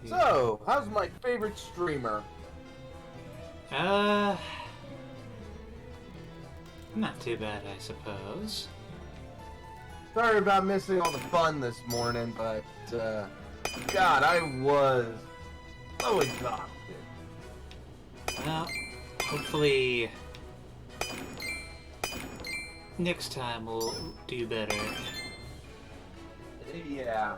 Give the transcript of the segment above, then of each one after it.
So, how's my favorite streamer? Not too bad, I suppose. Sorry about missing all the fun this morning, but, God, I was so exhausted. Well, hopefully next time we'll do better. Yeah.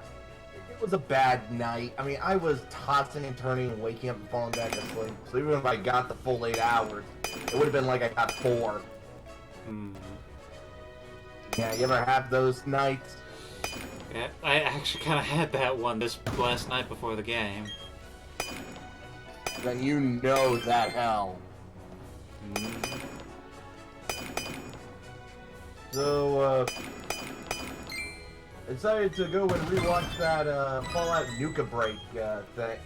It was a bad night. I mean, I was tossing and turning and waking up and falling back asleep. So even if I got the full 8 hours, it would have been like I got 4. Yeah, you ever have those nights? Yeah, I actually kind of had that one this last night before the game. Then you know that hell. So, I decided to go and rewatch that Fallout Nuka Break thing,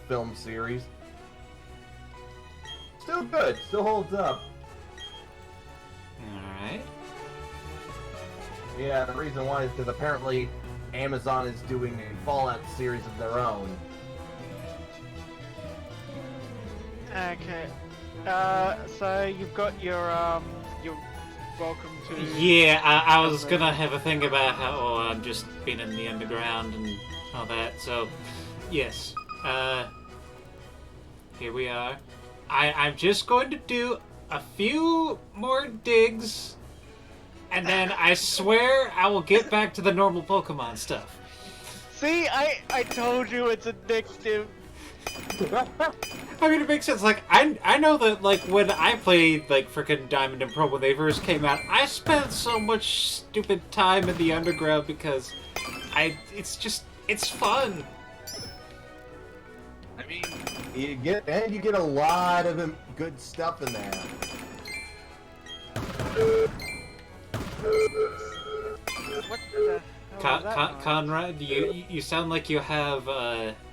film series. Still good, still holds up. Alright. Yeah, the reason why is because apparently Amazon is doing a Fallout series of their own. Okay. So you've got your welcome to... Yeah, I was gonna have a thing about how I'm just being in the underground and all that, so yes. Here we are. I'm just going to do a few more digs, and then I swear I will get back to the normal Pokemon stuff. See, I told you it's addictive. I mean, it makes sense. Like, I know that, like, when I played, like, frickin' Diamond and Pearl when they first came out, I spent so much stupid time in the underground because it's fun. I mean, you get a lot of good stuff in there. What the hell was that noise? Conrad, you sound like you have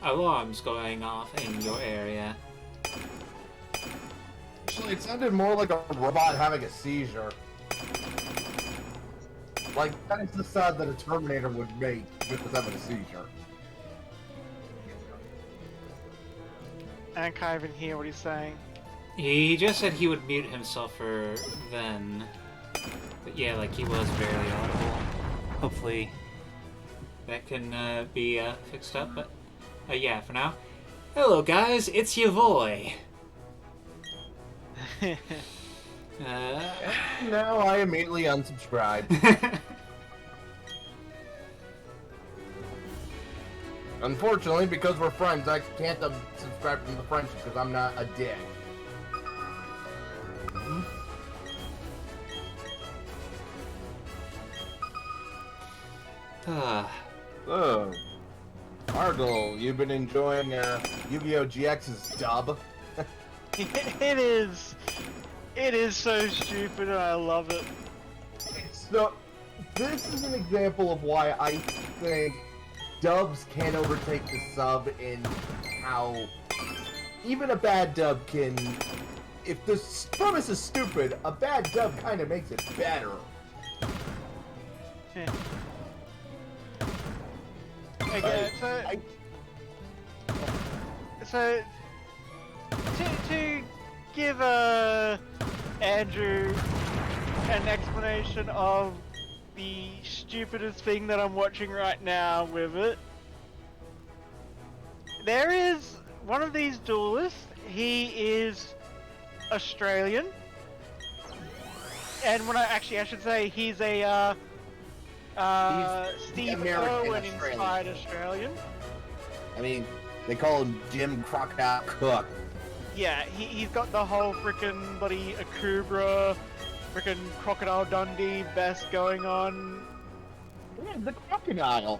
alarms going off in your area. Actually, it sounded more like a robot having a seizure. Like, that is the sound that a Terminator would make if it was having a seizure. I can't even hear what he's saying. He just said he would mute himself for then. But yeah, like, he was barely audible. Hopefully that can be fixed up, but yeah, for now. Hello guys, it's your boy. Now I immediately unsubscribe. Unfortunately, because we're friends, I can't unsubscribe from the friendship because I'm not a dick. Oh. Argyle, you've been enjoying Yu-Gi-Oh! GX's dub? It is so stupid and I love it. So, this is an example of why I think dubs can overtake the sub in how even a bad dub can... If the premise is stupid, a bad dub kind of makes it better. Okay, so to give Andrew an explanation of the stupidest thing that I'm watching right now with it, there is one of these duelists. He is Australian, and when I should say he's a Steve Irwin inspired Australian. I mean, they call him Jim Crocodile Cook. Yeah, he's got the whole frickin' bloody Akubra, frickin' Crocodile Dundee vest going on. Yeah, the crocodile.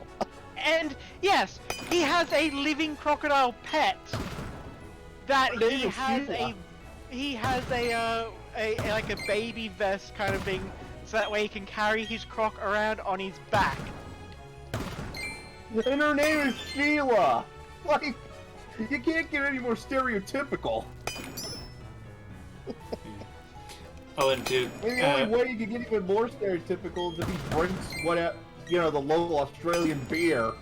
And yes, he has a living crocodile pet that he has a like a baby vest kind of thing, so that way he can carry his croc around on his back. And her name is Sheila. Like, you can't get any more stereotypical. Oh, and to... And the only way you can get even more stereotypical is if he drinks the local Australian beer.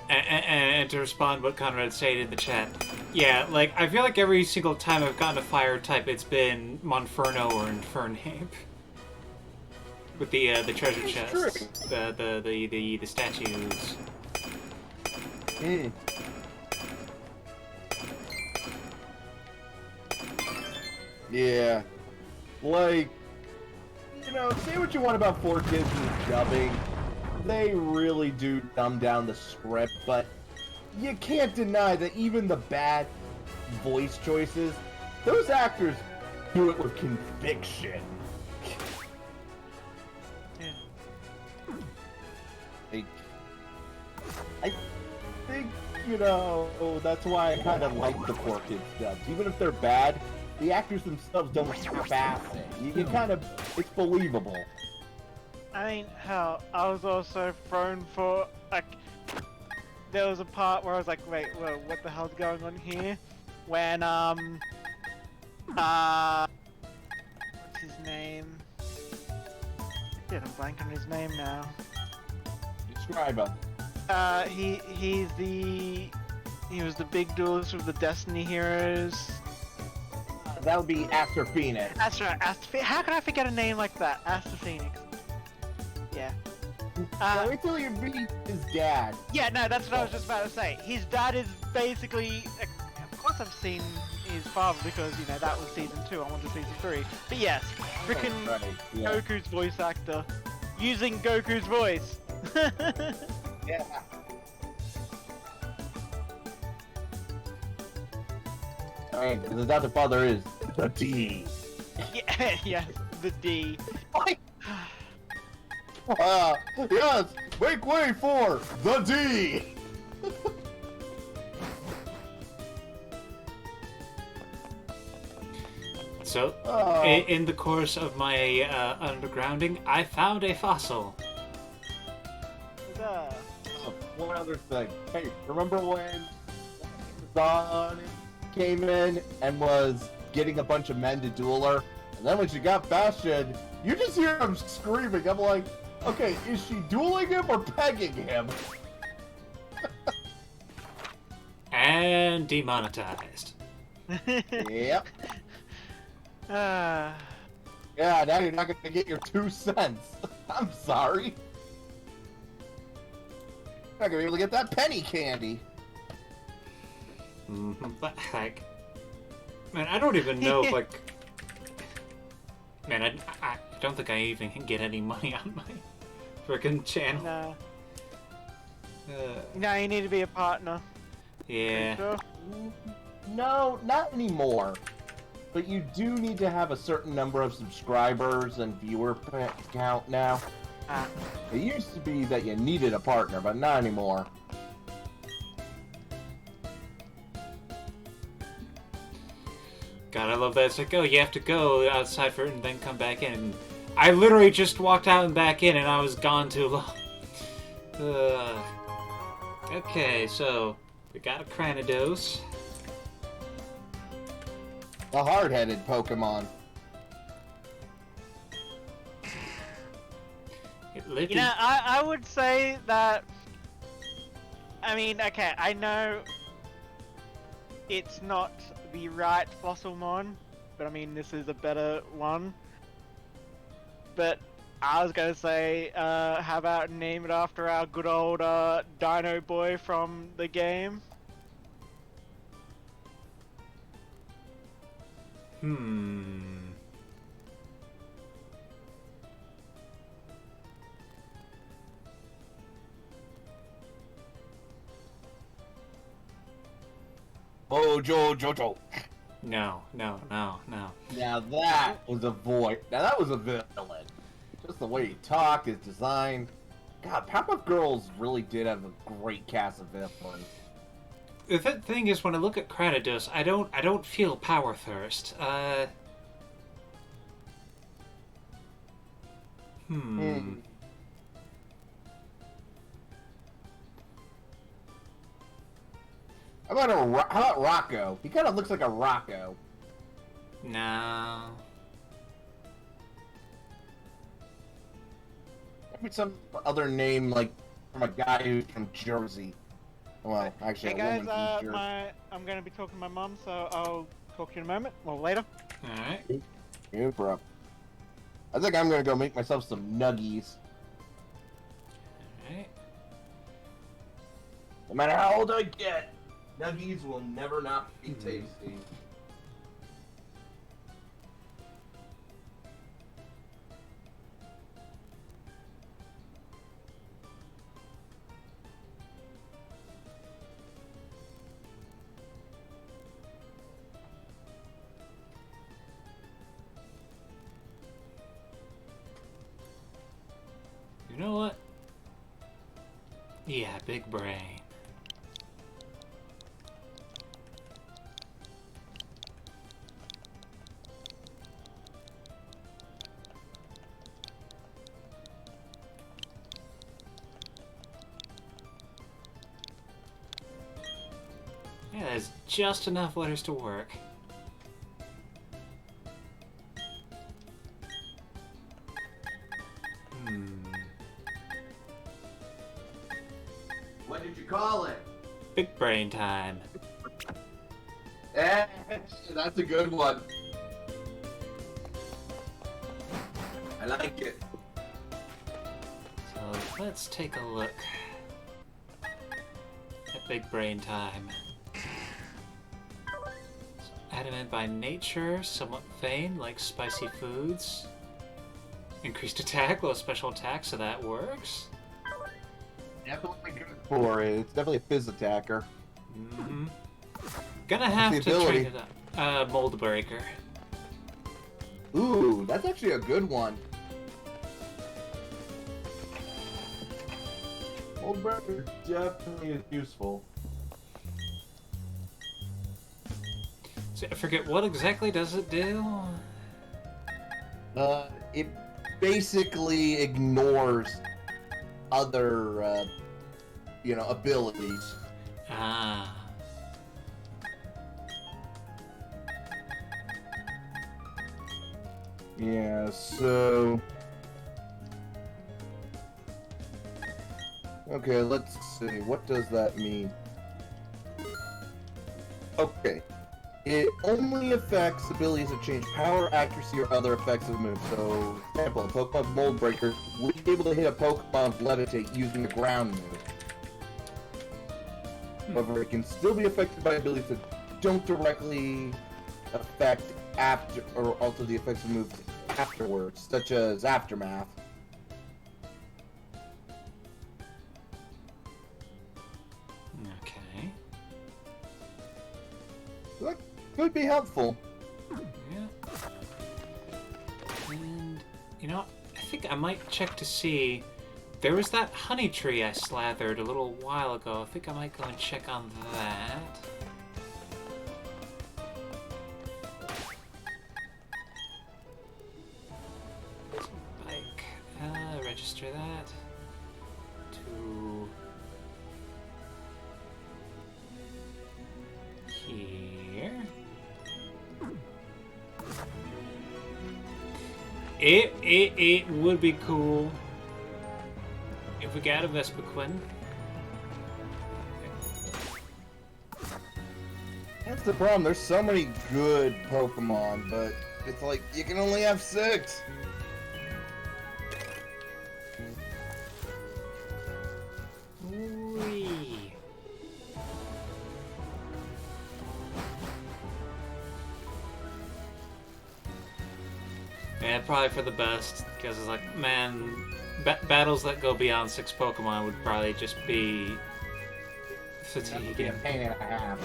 And to respond what Conrad said in the chat. Yeah, like, I feel like every single time I've gotten a fire type, it's been Monferno or Infernape. With the treasure chests. The statues. Hmm. Yeah. Like, you know, say what you want about 4Kids and dubbing. They really do dumb down the script, but you can't deny that even the bad voice choices, those actors do it with conviction. I think, you know, that's why I kind of like the 4Kids dubs. Even if they're bad, the actors themselves don't half-ass it. You kind of, it's believable. I mean, hell, I was also thrown for, like, there was a part where I was like, wait, whoa, what the hell's going on here? When, what's his name? Yeah, I'm blank on his name now. Describe him. He was the big duelist with the Destiny Heroes. That would be Aster Phoenix. That's right, how can I forget a name like that? Aster Phoenix. Yeah. Wait till you meet his dad. Yeah, no, that's what I was just about to say. His dad is basically... Of course I've seen his father because, you know, that was season 2, I wanted season 3. But yes, frickin' Right, yeah. Goku's voice actor. Using Goku's voice. Yeah. Alright, his adopted father is the D. Yeah, yes, the D. Yes, make way for the D. So, in the course of my undergrounding, I found a fossil. One other thing. Hey, remember when Amazon came in and was getting a bunch of men to duel her? And then when she got Bastion, you just hear him screaming. I'm like, okay, is she dueling him or pegging him? And demonetized. Yep. Ah. Yeah, now you're not gonna get your 2 cents. I'm sorry. You're not gonna be able to get that penny candy. But, like... Man, I don't even know, like... Man, I don't think I even can get any money on my frickin' channel. No. No, you need to be a partner. Yeah. Sure? No, not anymore. But you do need to have a certain number of subscribers and viewer count now. Ah. It used to be that you needed a partner, but not anymore. God, I love that. It's like, oh, you have to go outside for it and then come back in. And I literally just walked out and back in and I was gone too long. Okay, so we got a Cranidos. The hard-headed Pokemon. You know, I would say that... I mean, okay, I know it's not the right Fossilmon, but I mean, this is a better one. But I was gonna say, how about name it after our good old Dino Boy from the game? Jojo. No. Now that was a voice. Now that was a villain. Just the way he talked, his design. God, Powerpuff Girls really did have a great cast of villains. The thing is, when I look at Cranidos, I don't feel power thirst. How about Rocco? He kind of looks like a Rocco. No. Maybe some other name, like from a guy who's from Jersey. Well, actually, Hey a guys, woman t-shirt. I'm gonna be talking to my mum, so I'll talk to you in a moment. Well, later. Alright. No problem. I think I'm gonna go make myself some nuggies. Alright. No matter how old I get, nuggies will never not be tasty. You know what? Yeah, big brain. Yeah, there's just enough letters to work. What did you call it? Big brain time. Eh, that's a good one. I like it. So let's take a look at big brain time. Adamant by nature, somewhat vain, like spicy foods. Increased attack, low special attack, so that works. Definitely good for it. It's definitely a fizz attacker. Mm-hmm. Gonna have What's to the train ability? it up. Mold breaker. Ooh, that's actually a good one. Old Breaker definitely is useful. So I forget, what exactly does it do? It basically ignores other, abilities. Ah. Yeah, so... Okay, let's see. What does that mean? Okay. It only affects abilities that change power, accuracy, or other effects of the move. So, for example, a Pokemon Mold Breaker would be able to hit a Pokemon Levitate using the ground move. However, it can still be affected by abilities that don't directly affect after or alter the effects of moves afterwards, such as Aftermath. Okay. That could be helpful. Yeah. And, you know, I think I might check to see... There was that honey tree I slathered a little while ago. I think I might go and check on that. Bike. Register that. To... here. It would be cool if we got a Vespiquen. That's the problem. There's so many good Pokemon, but it's like you can only have 6. Whee. Yeah, probably for the best, because it's like, man, battles that go beyond 6 Pokemon would probably just be fatiguing. Pain and a half.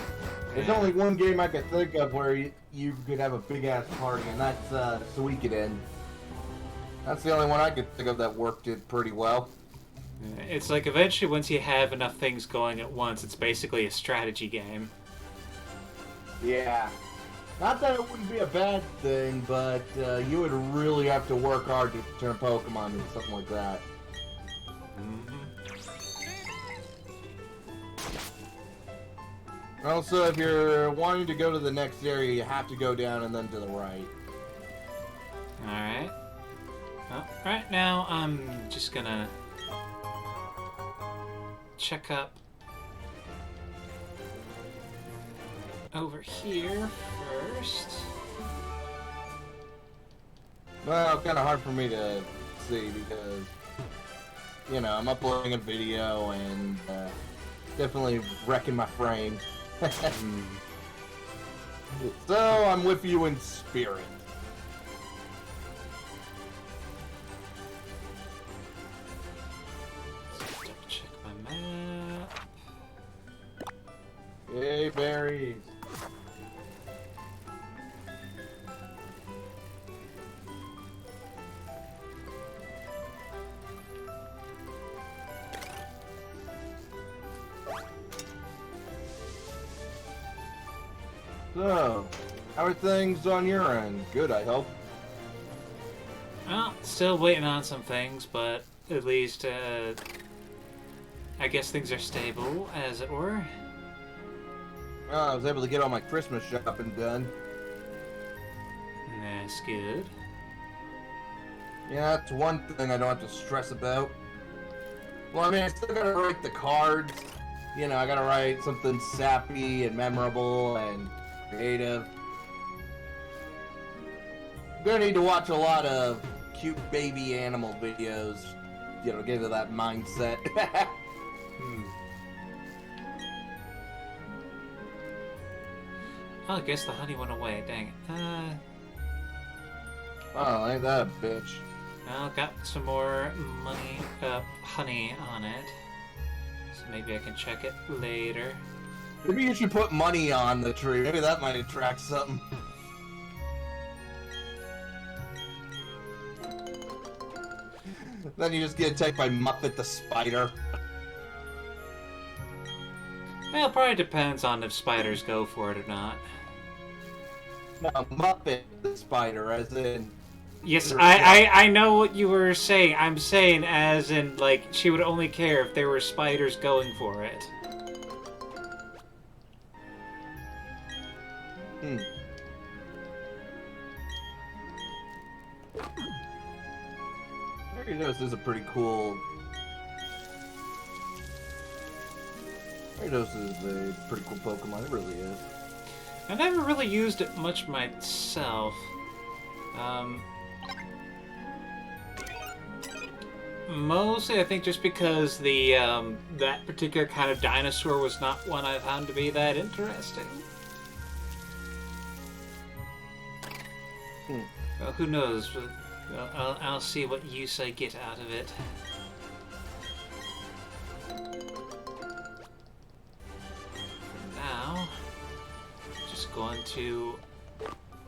There's Yeah. only one game I could think of where you could have a big ass party, and that's Suikoden. That's the only one I could think of that worked it pretty well. It's like eventually once you have enough things going at once, it's basically a strategy game. Yeah. Not that it wouldn't be a bad thing, but you would really have to work hard to turn Pokemon into something like that. Also, if you're wanting to go to the next area, you have to go down and then to the right. Alright. Well, right now I'm just gonna check up over here first. Well, kind of hard for me to see because, you know, I'm uploading a video and definitely wrecking my frames. So I'm with you in spirit. Double check my map. Yay, berries. So, how are things on your end? Good, I hope. Well, still waiting on some things, but at least, I guess things are stable, as it were. I was able to get all my Christmas shopping done. That's good. Yeah, that's one thing I don't have to stress about. Well, I mean, I still gotta write the cards. You know, I gotta write something sappy and memorable and creative. I'm gonna need to watch a lot of cute baby animal videos, you know, get into that mindset. Oh, I guess the honey went away. Dang it. Oh, ain't that a bitch. Well, got some more money, honey on it. So maybe I can check it later. Maybe you should put money on the tree. Maybe that might attract something. Then you just get attacked by Muppet the spider. Well, it probably depends on if spiders go for it or not. No, Muppet the spider, as in... Yes, I know what you were saying. I'm saying as in, like, she would only care if there were spiders going for it. Gyarados is a pretty cool... Gyarados is a pretty cool Pokemon, it really is. I never really used it much myself. Mostly, I think, just because the that particular kind of dinosaur was not one I found to be that interesting. Well, who knows? I'll see what use I get out of it. For now, just going to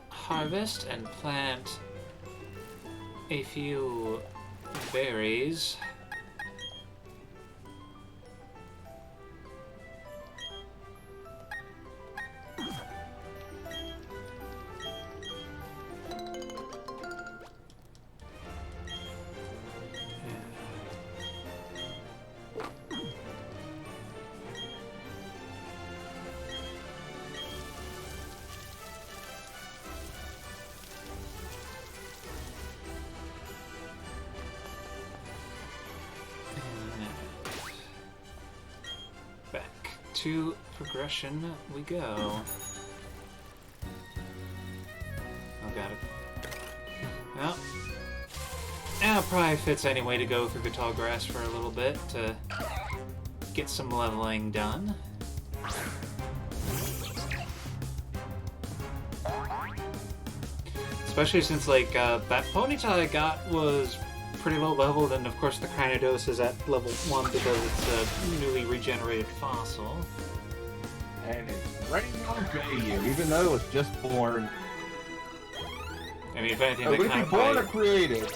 harvest and plant a few berries. To progression we go. Oh, got it. Well, it probably fits anyway to go through the tall grass for a little bit to get some leveling done. Especially since, like, that Ponyta I got was pretty low leveled, and of course the Gyarados is at level 1 because it's a newly regenerated fossil. And it's ready to obey you, even though it was just born. I mean, if anything, Would it be born or created?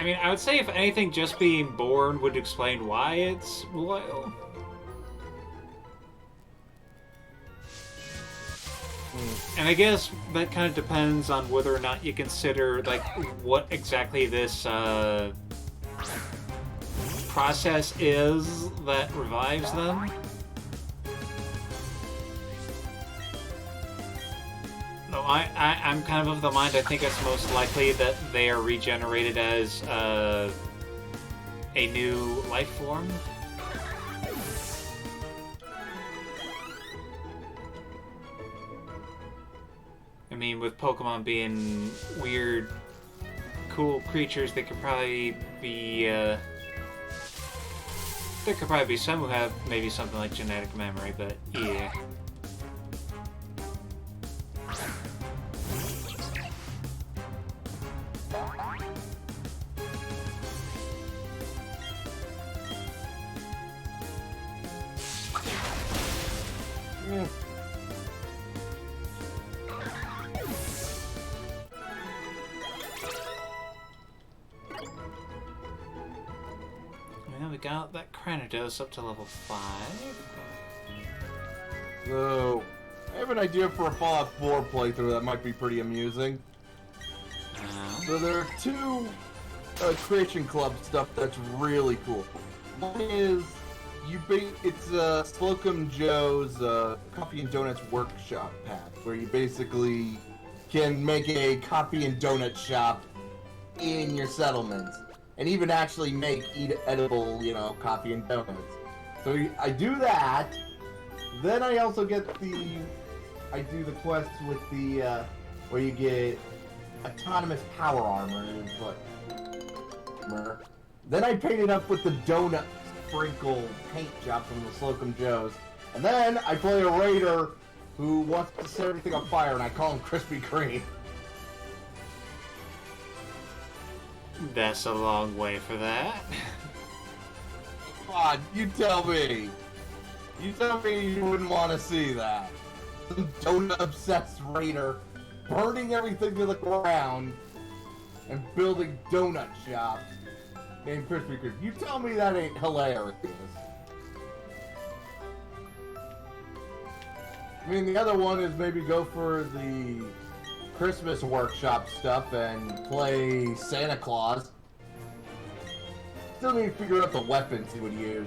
I mean, I would say if anything, just being born would explain why it's loyal. And I guess that kind of depends on whether or not you consider, like, what exactly this process is that revives them. No, I'm kind of the mind, I think it's most likely that they are regenerated as a new life form. mean, with Pokemon being weird, cool creatures, they could probably be, there could probably be some who have maybe something like genetic memory, but yeah. Well, we got that Cranidos up to level 5. So, I have an idea for a Fallout 4 playthrough that might be pretty amusing. So there are two Creation Club stuff that's really cool. One is it's Slocum Joe's Coffee and Donuts workshop pack, where you basically can make a coffee and donut shop in your settlements, and even actually make edible, coffee and donuts. So I do that. Then I also get I do the quests with the where you get autonomous power armor. Then I paint it up with the donut sprinkle paint job from the Slocum Joes. And then I play a raider who wants to set everything on fire, and I call him Krispy Kreme. That's a long way for that. Come on, you tell me. You tell me you wouldn't want to see that. Some donut-obsessed raider burning everything to the ground and building donut shops named Krispy Kreme. You tell me that ain't hilarious. I mean, the other one is maybe go for the Christmas workshop stuff and play Santa Claus. Still need to figure out the weapons he would use.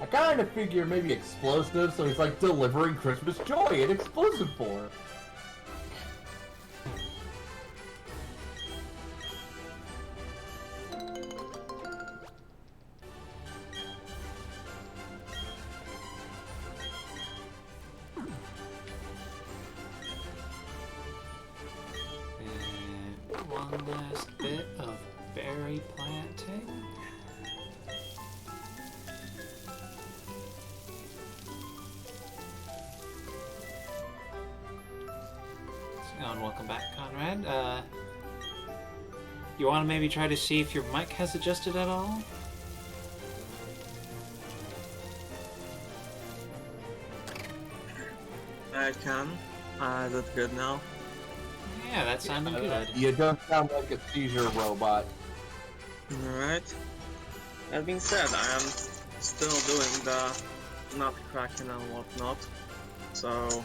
I kind of figure maybe explosive, so he's like delivering Christmas joy in explosive form. And one last bit of berry planting. And welcome back, Conrad. You want to maybe try to see if your mic has adjusted at all? I can. Is it good now? Yeah, that sounded good. You don't sound like a seizure robot. Alright. That being said, I am still doing the nutcracking and whatnot, so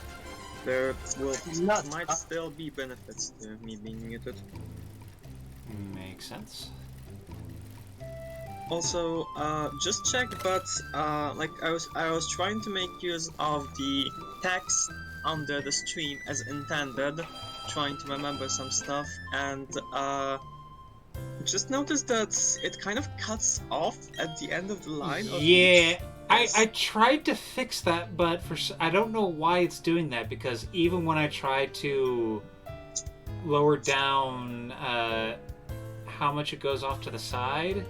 there might still be benefits to me being muted. Makes sense. Also, just check, but like I was trying to make use of the text under the stream as intended, trying to remember some stuff, and just noticed that it kind of cuts off at the end of the line. Yeah, I tried to fix that, but I don't know why it's doing that, because even when I try to lower down how much it goes off to the side,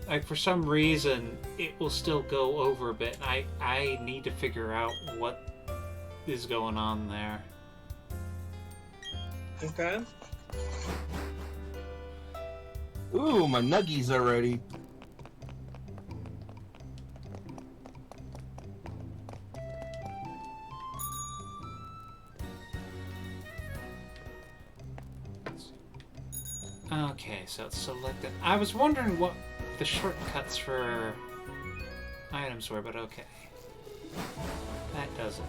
like for some reason it will still go over a bit. I need to figure out what is going on there. Okay. Ooh, my nuggies are ready. Okay, so it's selected. I was wondering what the shortcuts for items were, but okay. That does it.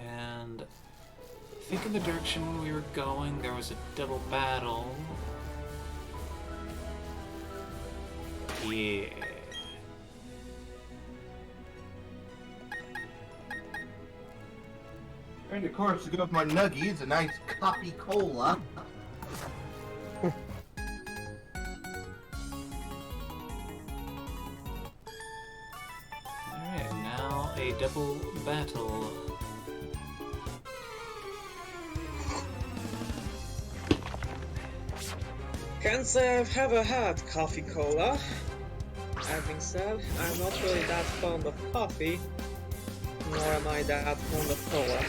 And I think in the direction we were going, there was a double battle. Yeah. And of course, to go with my nuggies, a nice coffee cola. Alright, now a double battle. Can't say I've ever had coffee cola. That being said, I'm not really that fond of coffee, nor am I that fond of cola.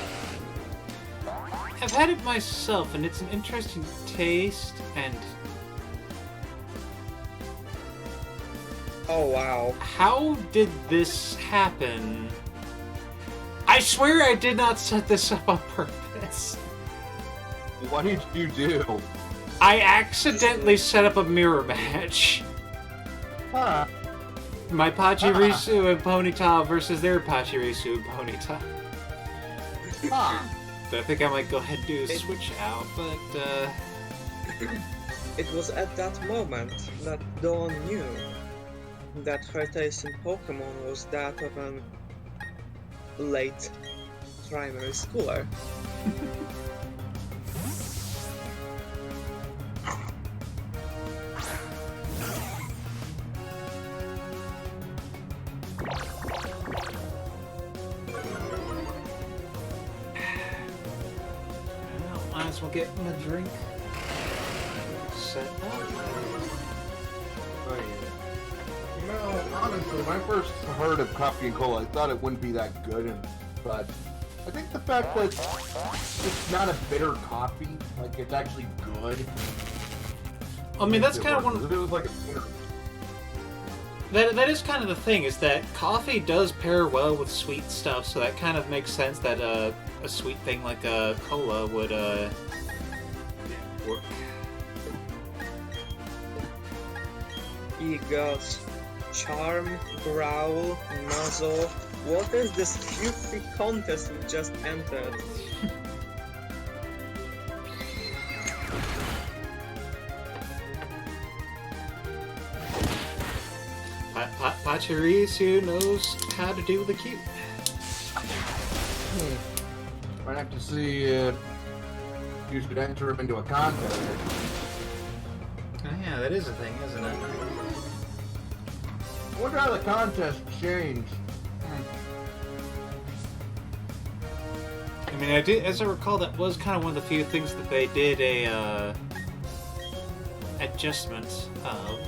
I've had it myself, and it's an interesting taste, and... Oh wow. How did this happen? I swear I did not set this up on purpose. What did you do? I accidentally set up a mirror match. Huh. My Pachirisu and Ponyta versus their Pachirisu and Ponyta. Huh. So I think I might go ahead and do a switch out, but It was at that moment that Dawn knew that her taste in Pokemon was that of an late primary schooler. well, might as well get my drink set up. Oh, yeah. You know, honestly, when I first heard of coffee and cola, I thought it wouldn't be that good, but I think the fact that it's not a bitter coffee, like it's actually good. I mean, that's makes it kind of work. one of If it was like a bitter. that is kind of the thing, is that coffee does pair well with sweet stuff, so that kind of makes sense that a sweet thing like a cola would work. Eagles, charm, growl, muzzle. What is this cutesy contest we just entered? Pachirisu knows how to do the cute. Might have to see if you should enter him into a contest. Oh, yeah, that is a thing, isn't it? I wonder how the contest changed. I mean, as I recall, that was kind of one of the few things that they did a adjustment of.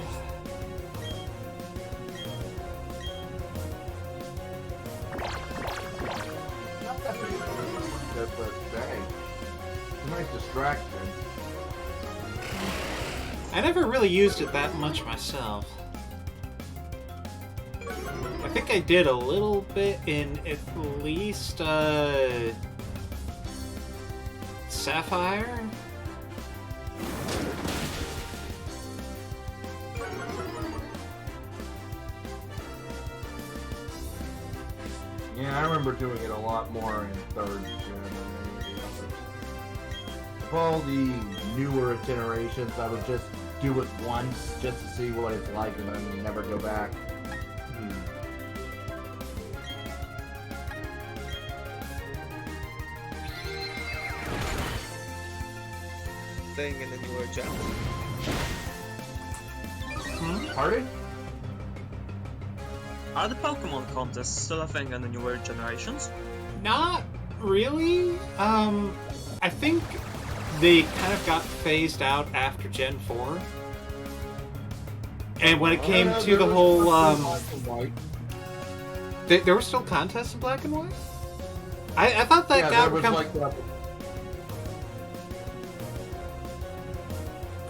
But dang, it's a nice distraction. I never really used it that much myself. I think I did a little bit in at least Sapphire. Yeah, I remember doing it a lot more in 3rd gen than any of the others. Of all the newer iterations, I would just do it once just to see what it's like and then never go back. Thing in the newer gen. Pardon? Are the Pokemon contests still a thing in the newer generations? Not really. I think they kind of got phased out after Gen 4. And when it came to the whole, there were still contests in Black and White? I thought that yeah, got there was like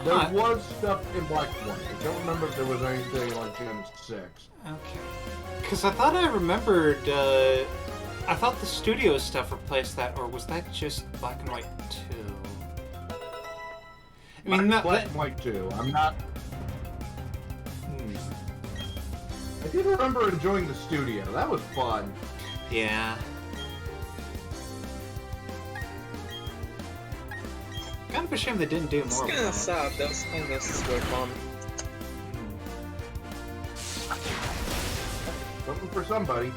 there was stuff in Black and White. I don't remember if there was anything like Gen 6. Okay. Because I thought I remembered, I thought the studio stuff replaced that, or was that just Black and White 2? I mean, Black and White 2. I'm not... I did remember enjoying the studio. That was fun. Yeah. Kind of a shame they didn't do It's more of kinda that. sad, those contests were fun. Something for somebody.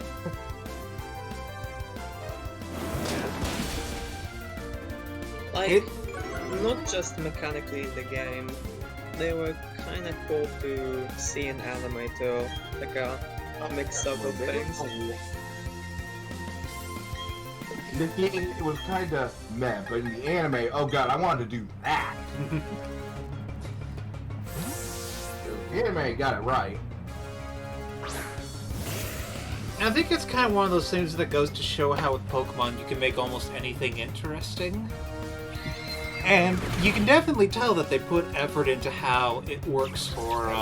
Like, not just mechanically in the game, they were kind of cool to see in anime too, like a mix up of things. The game, it was kind of meh, but in the anime, oh god, I wanted to do that. The anime got it right. And I think it's kind of one of those things that goes to show how with Pokemon you can make almost anything interesting. And you can definitely tell that they put effort into how it works for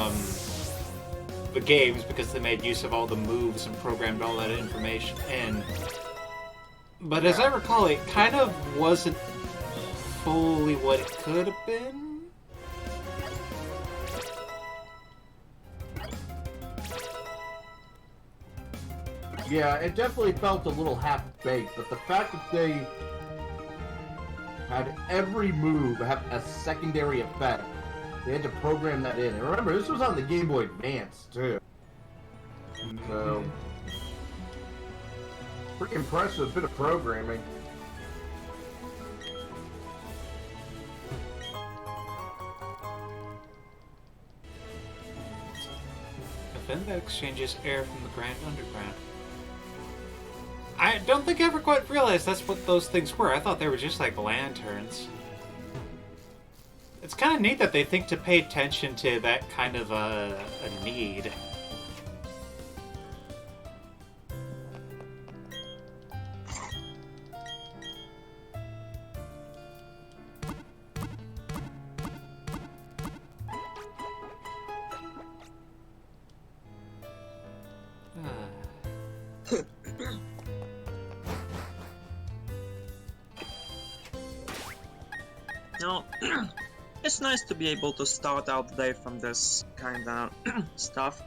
the games because they made use of all the moves and programmed all that information in. But as I recall, it kind of wasn't fully what it could have been. Yeah, it definitely felt a little half-baked, but the fact that they had every move have a secondary effect, they had to program that in. And remember, this was on the Game Boy Advance, too. So, pretty impressive bit of programming. A vent that exchanges air from the Grand Underground. I don't think I ever quite realized that's what those things were. I thought they were just like lanterns. It's kind of neat that they think to pay attention to that kind of a need. Now, it's nice to be able to start out the day from this kind of stuff.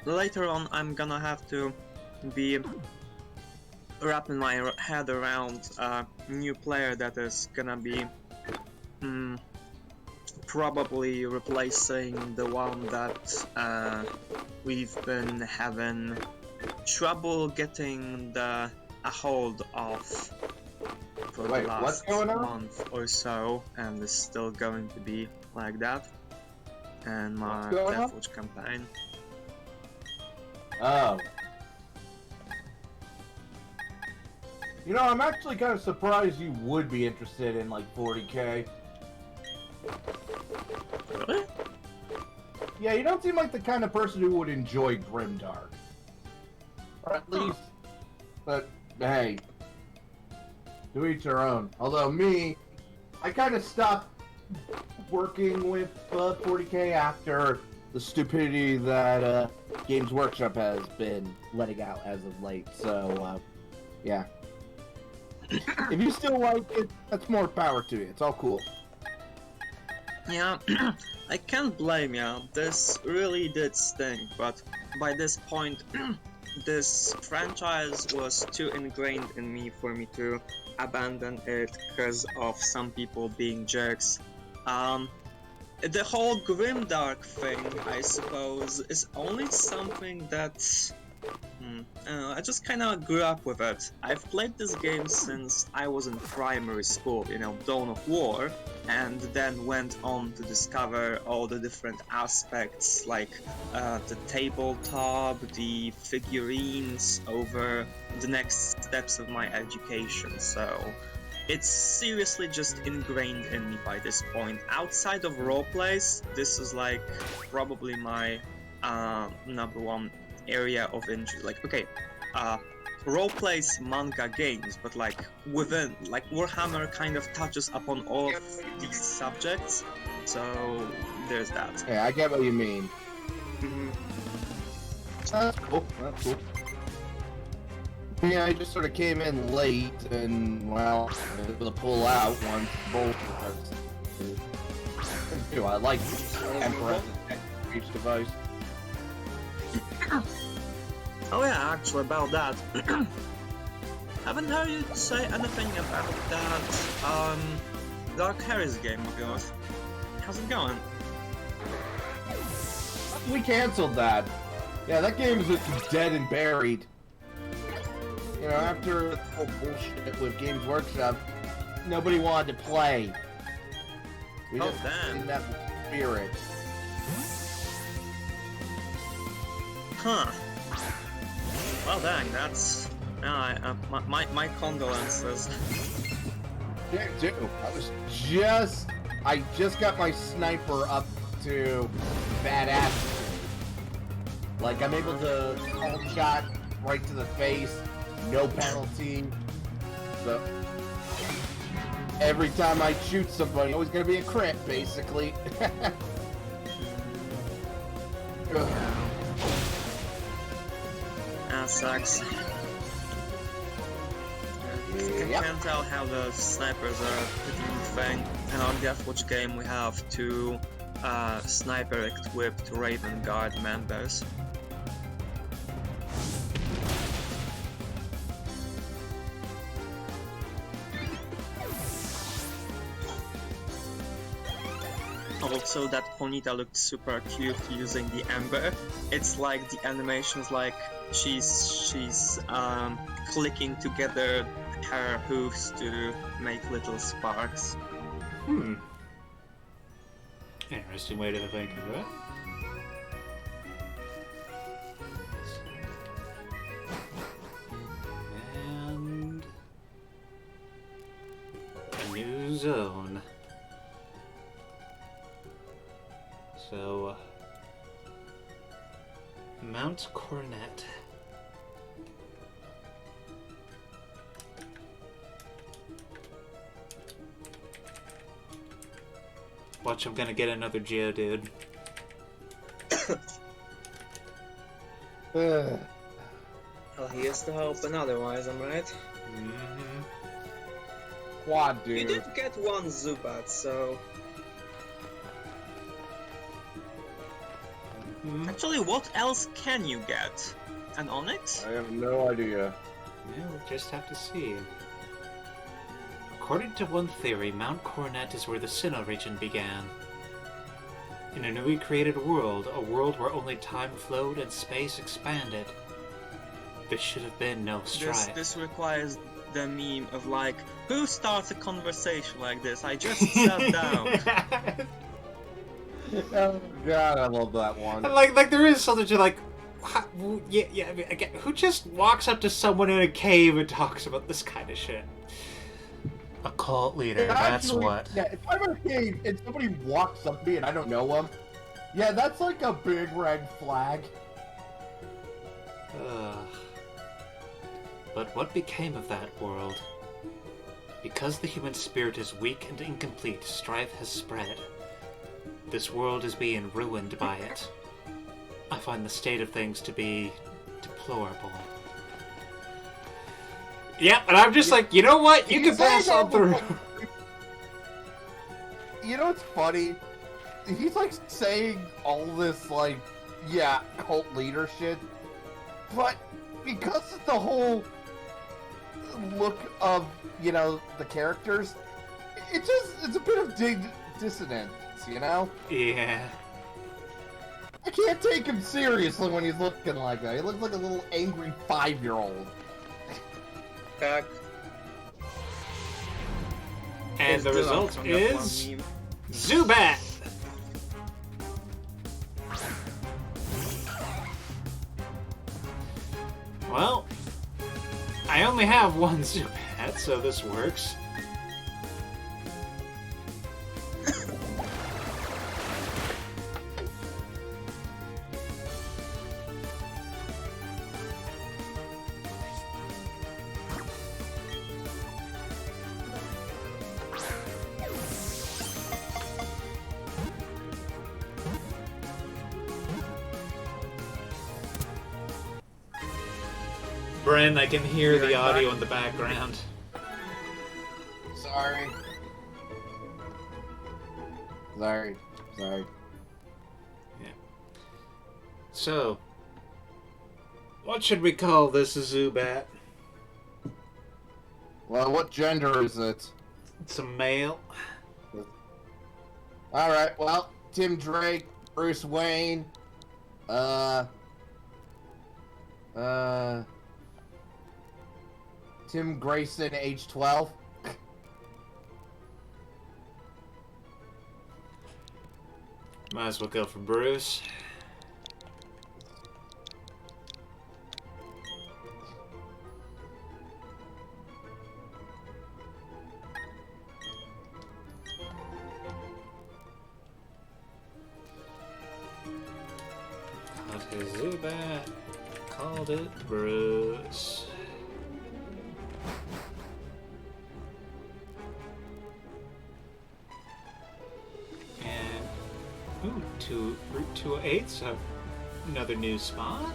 Later on, I'm gonna have to be wrapping my head around a new player that is gonna be probably replacing the one that we've been having trouble getting a hold of for Wait, the what's last going on? month or so, and it's still going to be like that. And my What's going on? Deathwatch campaign. Oh. You know, I'm actually kind of surprised you would be interested in, like, 40K. Really? Yeah, you don't seem like the kind of person who would enjoy Grimdark. Or at least... But, hey... To each their own. Although me, I kind of stopped working with 40K after the stupidity that Games Workshop has been letting out as of late. So, yeah. If you still like it, that's more power to you. It's all cool. Yeah, I can't blame you. This really did stink, but by this point, this franchise was too ingrained in me for me to abandon it because of some people being jerks. The whole Grimdark thing, I suppose, is only something that I just kind of grew up with it. I've played this game since I was in primary school, you know, Dawn of War, and then went on to discover all the different aspects, like the tabletop, the figurines, over the next steps of my education. So it's seriously just ingrained in me by this point. Outside of roleplays, this is like probably my number one area of interest. Like, okay, roleplays, manga, games, but like within, like Warhammer kind of touches upon all of these subjects, so there's that. Yeah, I get what you mean. That's cool. That's cool. Yeah, I just sort of came in late, and well, I was able to pull out once both because I like Emperor as each device. Oh yeah, actually about that. Haven't heard you say anything about that Dark Harris game of yours. How's it going? We canceled that. Yeah, that game is just dead and buried. You know, after the whole bullshit with Games Workshop, nobody wanted to play. We Oh, just damn. didn't have the spirit. Huh. Well, dang, that's... my condolences. Dude, I just got my sniper up to badass. Like, I'm able to call shot right to the face, no penalty. So, every time I shoot somebody, always gonna be a crit, basically. That sucks. You can tell how the snipers are pretty new thing. In our Deathwatch game we have 2 sniper-equipped Raven Guard members. Also, that Ponyta looked super cute using the ember. It's like the animations, like she's clicking together her hooves to make little sparks. Interesting way to think of it. And a new zone. So, Mount Coronet. Watch, I'm gonna get another Geodude. Well, here's to hoping otherwise, I'm right. Quad, You dude. did get 1 Zubat, so... Actually, what else can you get? An Onyx? I have no idea. Yeah, we'll just have to see. According to one theory, Mount Coronet is where the Sinnoh region began. In a newly created world, a world where only time flowed and space expanded, there should have been no strife. This requires the meme of like, who starts a conversation like this? I just sat down. Oh god, I love that one. like there is something to like, yeah. I mean, again, who just walks up to someone in a cave and talks about this kind of shit? A cult leader. That's Actually, what. Yeah, if I'm in a cave and somebody walks up to me and I don't know them, yeah, that's like a big red flag. But what became of that world? Because the human spirit is weak and incomplete, strife has spread. This world is being ruined by it. I find the state of things to be deplorable. Yeah, and I'm just like, you know what? You can pass on through. You know what's funny? He's like saying all this like, yeah, cult leader shit, but because of the whole look of, you know, the characters, it's a bit of dissonance, you know? Yeah. I can't take him seriously when he's looking like that. He looks like a little angry 5-year-old. Back. And the result from that one is meme. Zubat. Well, I only have 1 Zubat, so this works. Bren, I can hear the audio in the background. Sorry. Sorry. Yeah. So, what should we call this Zubat? Well, what gender is it? It's a male. Alright, well, Tim Drake, Bruce Wayne, Tim Grayson, age 12. Might as well go for Bruce. Okay, Zubat. Called it Bruce. And ooh, Route 208, so another new spot.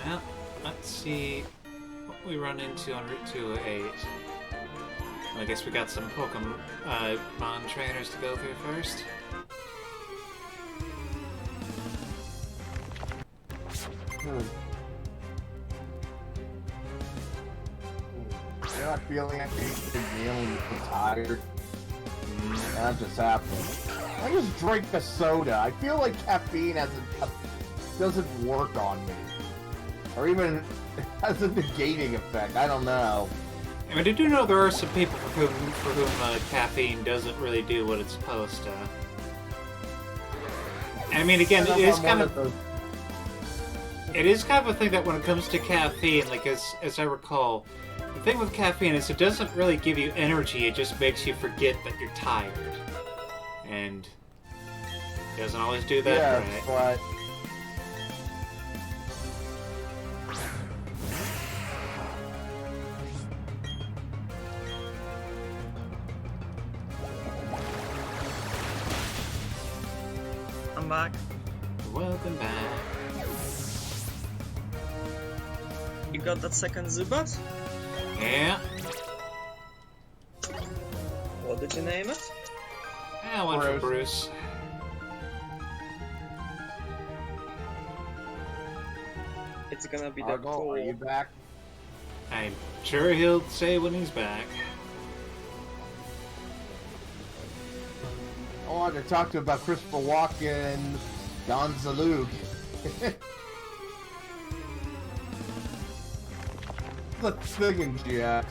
Well, let's see what we run into on Route 208. I guess we got some Pokemon trainers to go through first. You're not feeling like you're feeling tired. That just happened. I just drank the soda. I feel like caffeine doesn't work on me. Or even has a negating effect. I don't know. I mean, I do know there are some people for whom caffeine doesn't really do what it's supposed to. I mean, again, it is kind of a thing that when it comes to caffeine, like as I recall, the thing with caffeine is it doesn't really give you energy, it just makes you forget that you're tired. And it doesn't always do that, yeah, right? But I'm back. Welcome back. You got that second Zubat? Yeah. What did you name it? I went for Bruce. It's gonna be the Argo, are you back? I'm sure he'll say when he's back. I wanted to talk to you about Christopher Walken, Don Zalug. The thing in GX.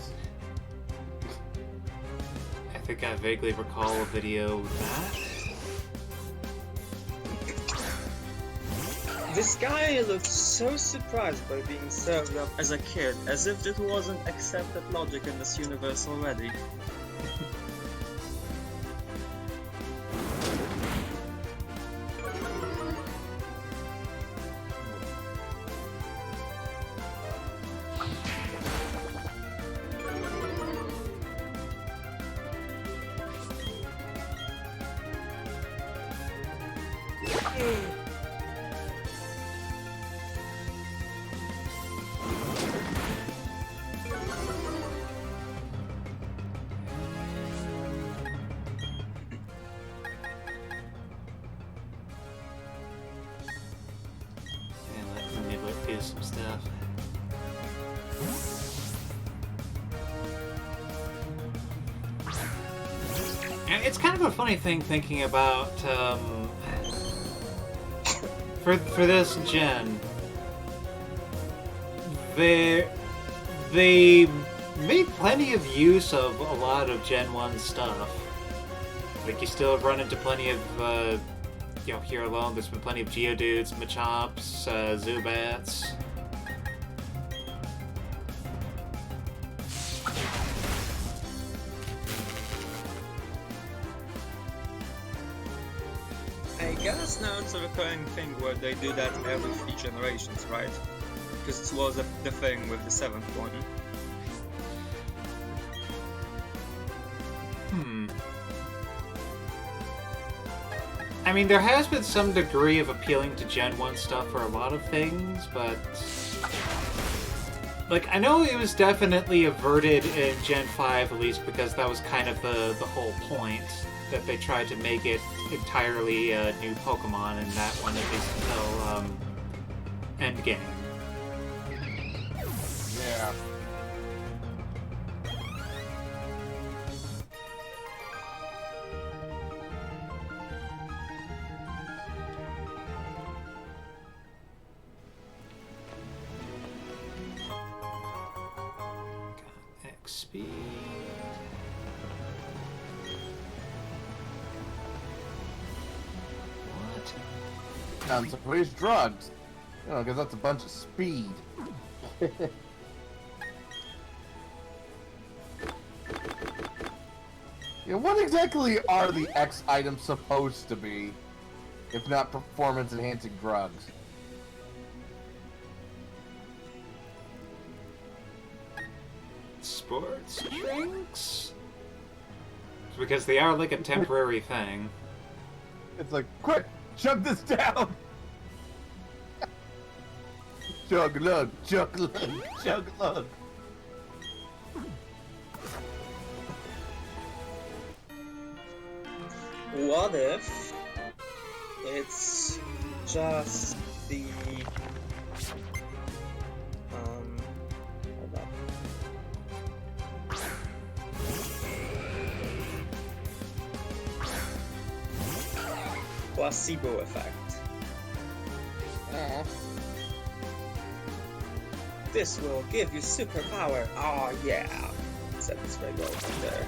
I think I vaguely recall a video with that. This guy looked so surprised by being served up as a kid, as if it wasn't accepted logic in this universe already. And let Niblet do some stuff. And it's kind of a funny thing thinking about for this gen. They made plenty of use of a lot of Gen 1 stuff. Like, you still run into plenty of, you know, here alone, there's been plenty of Geodudes, Machops, Zubats. I guess now it's a recurring thing where they do that every 3 generations, right? Because it was the thing with the 7th one. I mean, there has been some degree of appealing to Gen 1 stuff for a lot of things, but... Like, I know it was definitely averted in Gen 5, at least, because that was kind of the whole point, that they tried to make it entirely new Pokemon, and that one at least until Endgame. speed. What? Sounds like where's drugs? You know, because that's a bunch of speed. Yeah, what exactly are the X items supposed to be, if not performance-enhancing drugs? Sports drinks? Because they are like a temporary thing. It's like, quick, chug this down! Chug lug, chug lug, chug lug. What if it's just the hold up. Placebo effect. This will give you superpower. Oh yeah. Set this right over there.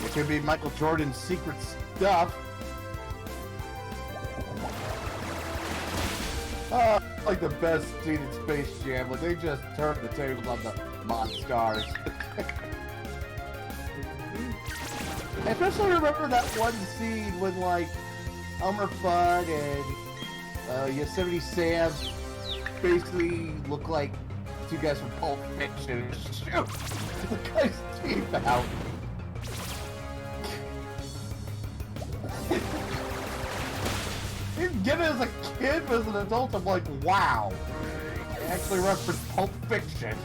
It could be Michael Jordan's secret stuff. Like the best scene in Space Jam, like they just turned the tables on the Monstars. I especially remember that one scene when like Elmer Fudd and Yosemite Sam basically look like two guys from Pulp Fiction and shoot the guy's teeth out. Didn't get it as a kid, but as an adult, I'm like, wow. They actually referenced Pulp Fiction.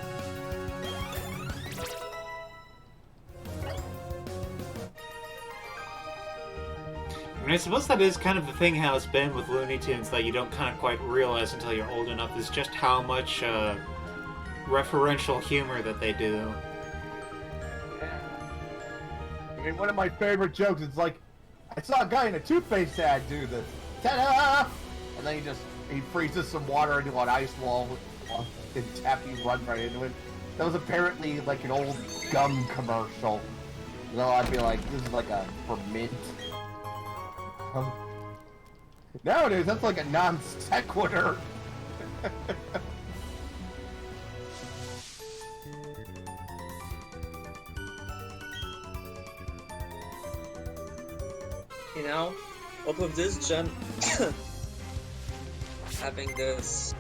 I mean, I suppose that is kind of the thing how it's been with Looney Tunes that you don't kind of quite realize until you're old enough is just how much referential humor that they do. I mean, one of my favorite jokes is like, I saw a guy in a toothpaste ad do this. Ta-da! And then he freezes some water into an ice wall and Tappy runs right into it. That was apparently like an old gum commercial. So I'd be like, this is like a for mint. Nowadays, that's like a non sequitur. You know, what with this gen having this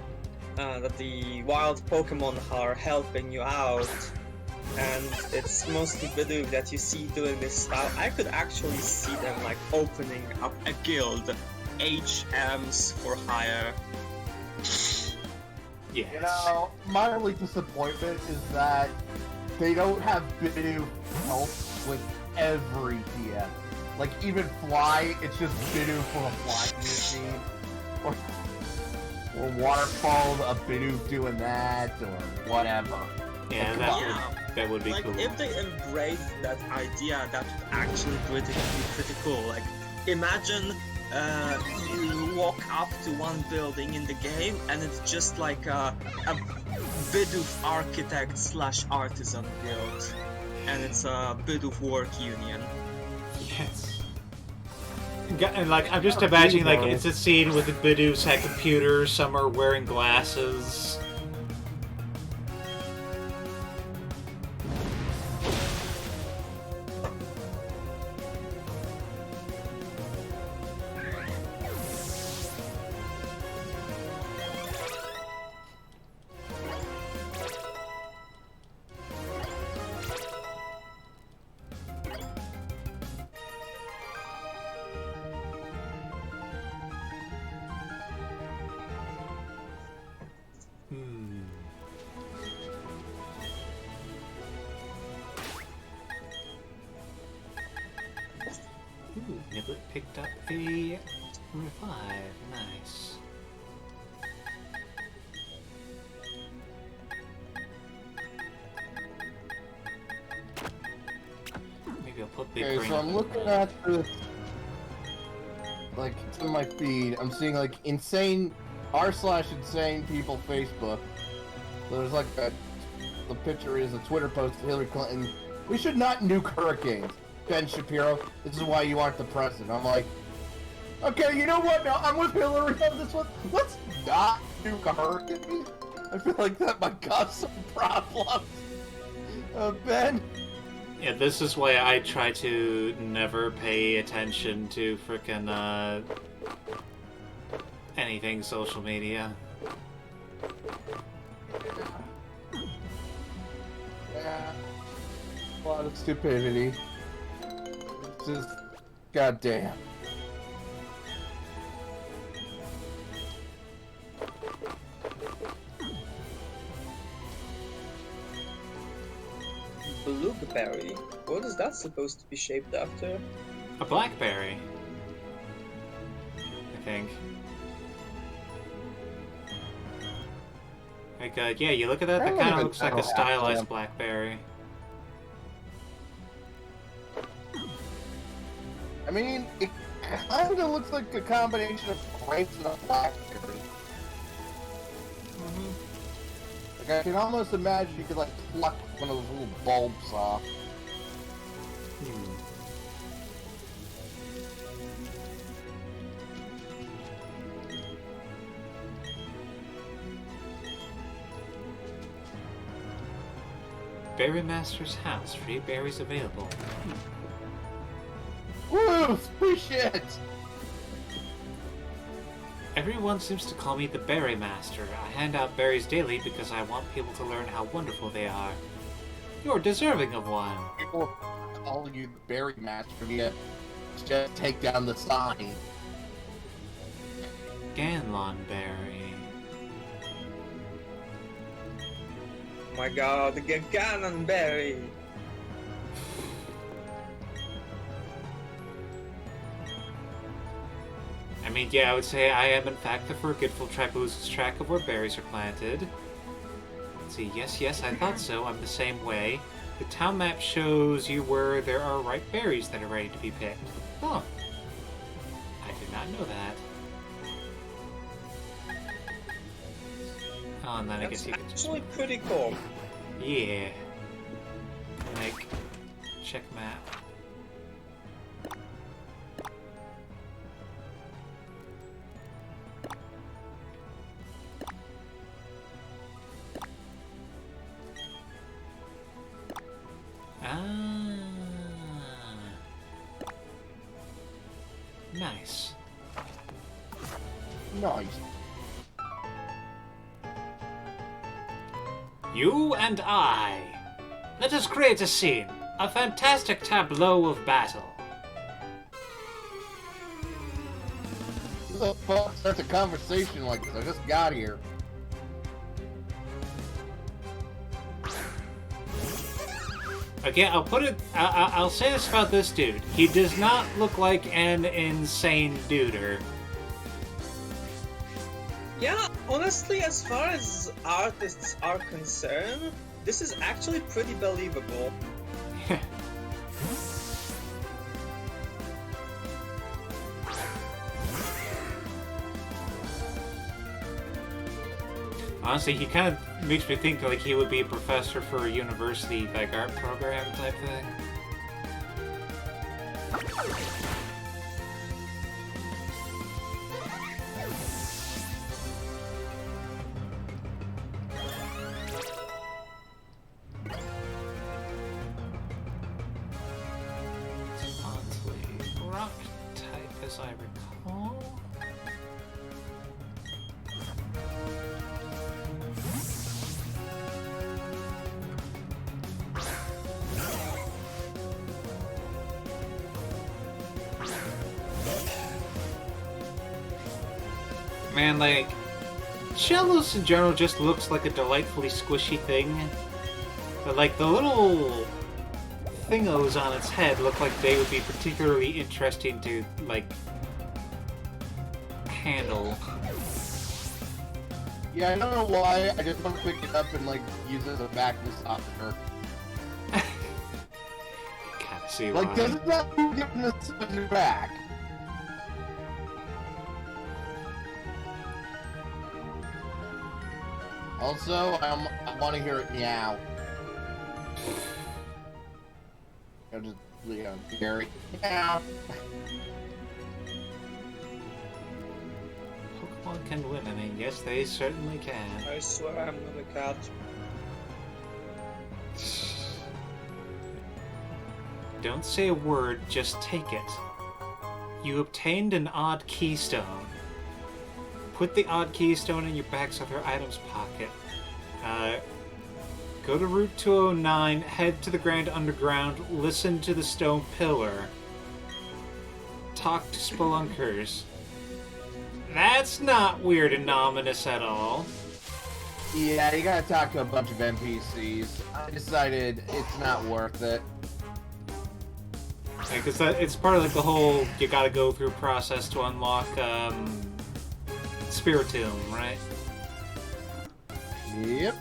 that the wild Pokemon are helping you out, and it's mostly Bidoof that you see doing this style, I could actually see them like opening up a guild, HMs for hire. Yes. You know, my only disappointment is that they don't have Bidoof help with every TM. Like, even Fly, it's just Bidoof for a flying machine. Or Waterfall, a Bidoof doing that, or whatever. Yeah, that would be like, cool. if they embrace that idea, that would actually be pretty cool. Like, imagine you walk up to one building in the game, and it's just like a Bidoof architect / artisan guild, and it's a Bidoof work union. Yes. And like, I'm just imagining like it's a scene with the Bidoofs at computers, some are wearing glasses. Niblet picked up a revive. Nice. Maybe I'll put Big Okay, Brain so up I'm in looking the- at this, like, it's in my feed. I'm seeing, like, insane, r/insane people Facebook. There's, like, the picture is a Twitter post of Hillary Clinton. We should not nuke hurricanes. Ben Shapiro, this is why you aren't the president. I'm like, okay, you know what? No, I'm with Hillary on this one. Let's not nuke a hurricane. I feel like that might cause some problems. Ben? Yeah, this is why I try to never pay attention to frickin' anything social media. Yeah. A lot of stupidity. It's just goddamn. Blueberry? What is that supposed to be shaped after? A blackberry, I think. Like, yeah, you look at that, that kind of looks like a stylized blackberry. I mean, it kind of looks like a combination of grapes and a blackberry. Like, I can almost imagine you could, like, pluck one of those little bulbs off. Berry Master's house, free berries available. Woo! Free shit! Everyone seems to call me the Berry Master. I hand out berries daily because I want people to learn how wonderful they are. You're deserving of one. People call you the Berry Master, yet just take down the sign. Ganlonberry. Oh my god, the Ganonberry! I mean, yeah, I would say I am in fact the forgetful tribe who loses track of where berries are planted. Let's see, yes, I thought so. I'm the same way. The town map shows you where there are ripe berries that are ready to be picked. Huh. I did not know that. Oh, and then I guess you can just... actually pretty cool. Yeah. Like, check map. Ah. Nice. Nice. You and I. Let us create a scene. A fantastic tableau of battle. Who the fuck starts a conversation like this? I just got here. Okay, I'll put it... I'll say this about this dude. He does not look like an insane duder. Yeah, honestly, as far as artists are concerned, this is actually pretty believable. Honestly, he kind of makes me think like he would be a professor for a university like art program type thing. Oddly rock type, as I recall. Man, like, Jellos in general just looks like a delightfully squishy thing. But, like, the little thingos on its head look like they would be particularly interesting to, like, handle. Yeah, I don't know why. I just want to pick it up and, like, use it as a back massager. Can't see why. Like, doesn't that give this in your back? Also, I want to hear it meow. just, Gary. Yeah. Pokemon can win. I mean, yes, they certainly can. I swear I'm not a cat. Don't say a word, just take it. You obtained an odd keystone. Put the odd keystone in your bag's other items pocket. Go to Route 209, head to the Grand Underground, listen to the stone pillar. Talk to spelunkers. That's not weird and ominous at all. Yeah, you gotta talk to a bunch of NPCs. I decided it's not worth it. Because it's part of like the whole you gotta go through process to unlock Spiritomb, right? Yep.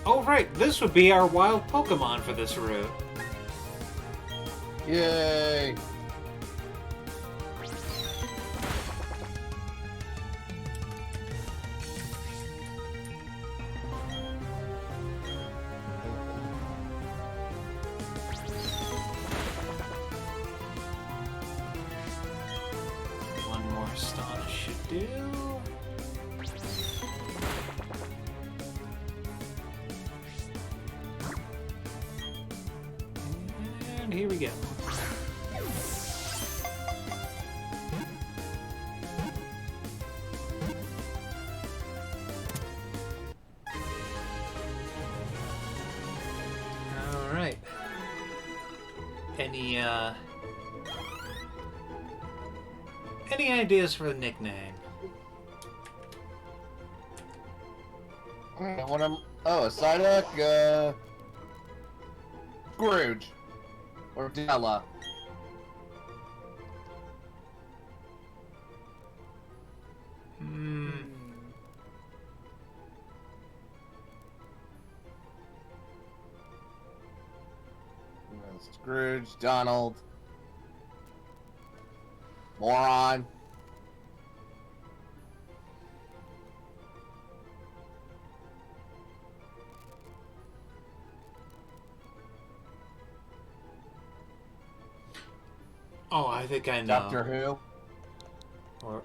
Oh right, this would be our wild Pokemon for this route. Yay! One more Astonish should do. And here we go. Alright. Any ideas for the nickname? Oh, a Psyduck, Scrooge. Or Della. Scrooge, Donald. Moron. Oh, I think I know. Doctor Who. Or,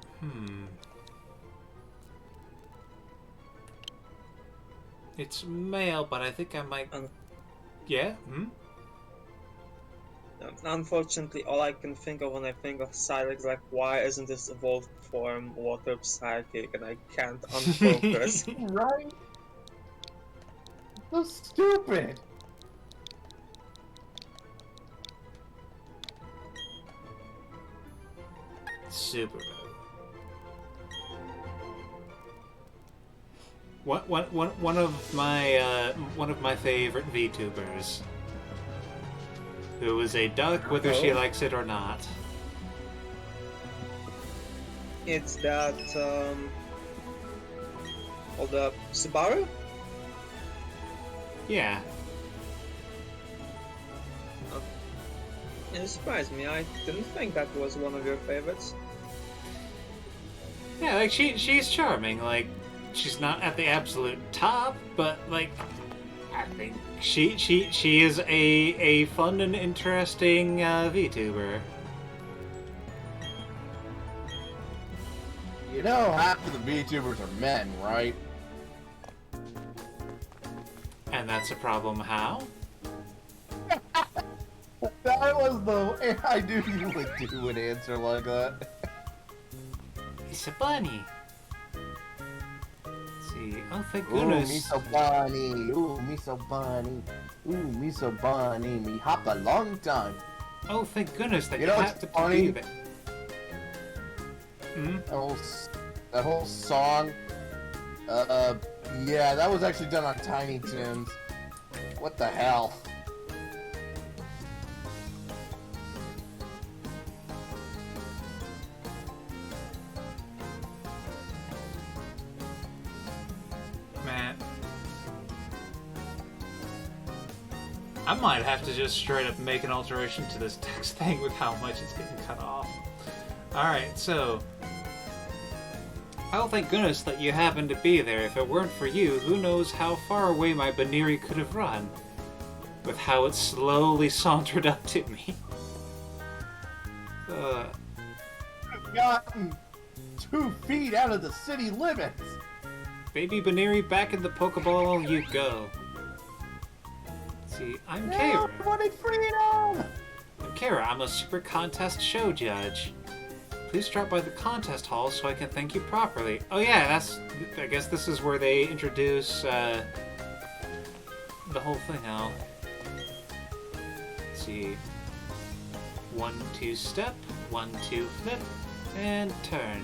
It's male, but I think I might... Yeah? Unfortunately, all I can think of when I think of Psyduck is like, why isn't this evolved form Water Psychic, and I can't unfocus. Right? So stupid. Super. One of my favorite VTubers, who is a duck, whether she likes it or not. It's that the Subaru? Yeah. It surprised me. I didn't think that was one of your favorites. Yeah, like she's charming. Like she's not at the absolute top, but like I think she is a fun and interesting VTuber. You know, half of the VTubers are men, right? And that's a problem. How? That was the... I knew you would do an answer like that. It's a bunny. Let's see. Oh, thank Ooh, goodness. me so bunny. Ooh, me so bunny. Ooh, me so bunny. Me hop a long time. Oh, thank goodness that You you, know have what's to funny? believe it. That whole song. Yeah, that was actually done on Tiny Toons. What the hell? Man. I might have to just straight up make an alteration to this text thing with how much it's getting cut off. Alright, so... Oh, thank goodness that you happened to be there. If it weren't for you, who knows how far away my Baniri could have run. With how it slowly sauntered up to me. I've gotten 2 feet out of the city limits. Baby Baniri, back in the Pokeball you go. See, I'm Kara. Wanting freedom! I'm Kara. I'm a Super Contest show judge. Please drop by the contest hall so I can thank you properly. Oh yeah, I guess this is where they introduce the whole thing now. Let's see. 1, 2 step, 1, 2 flip, and turn.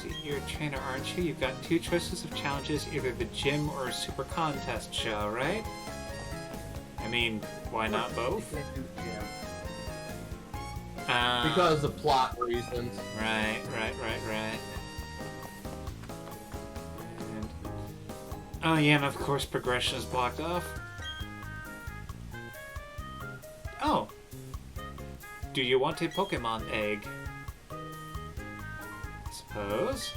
See, you're a trainer, aren't you? You've got 2 choices of challenges, either the gym or a super contest show, right? I mean, why not both? Because of plot reasons. Right. And, oh yeah, and of course progression is blocked off. Oh! Do you want a Pokemon egg? I suppose.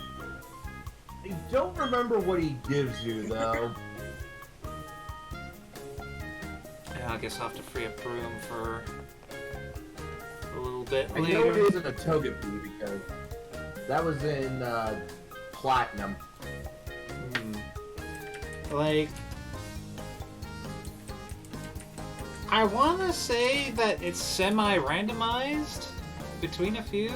I don't remember what he gives you, though. Yeah, I guess I'll have to free up room for a little bit I later. know it isn't a Togepi, because that was in Platinum. Like, I want to say that it's semi-randomized between a few.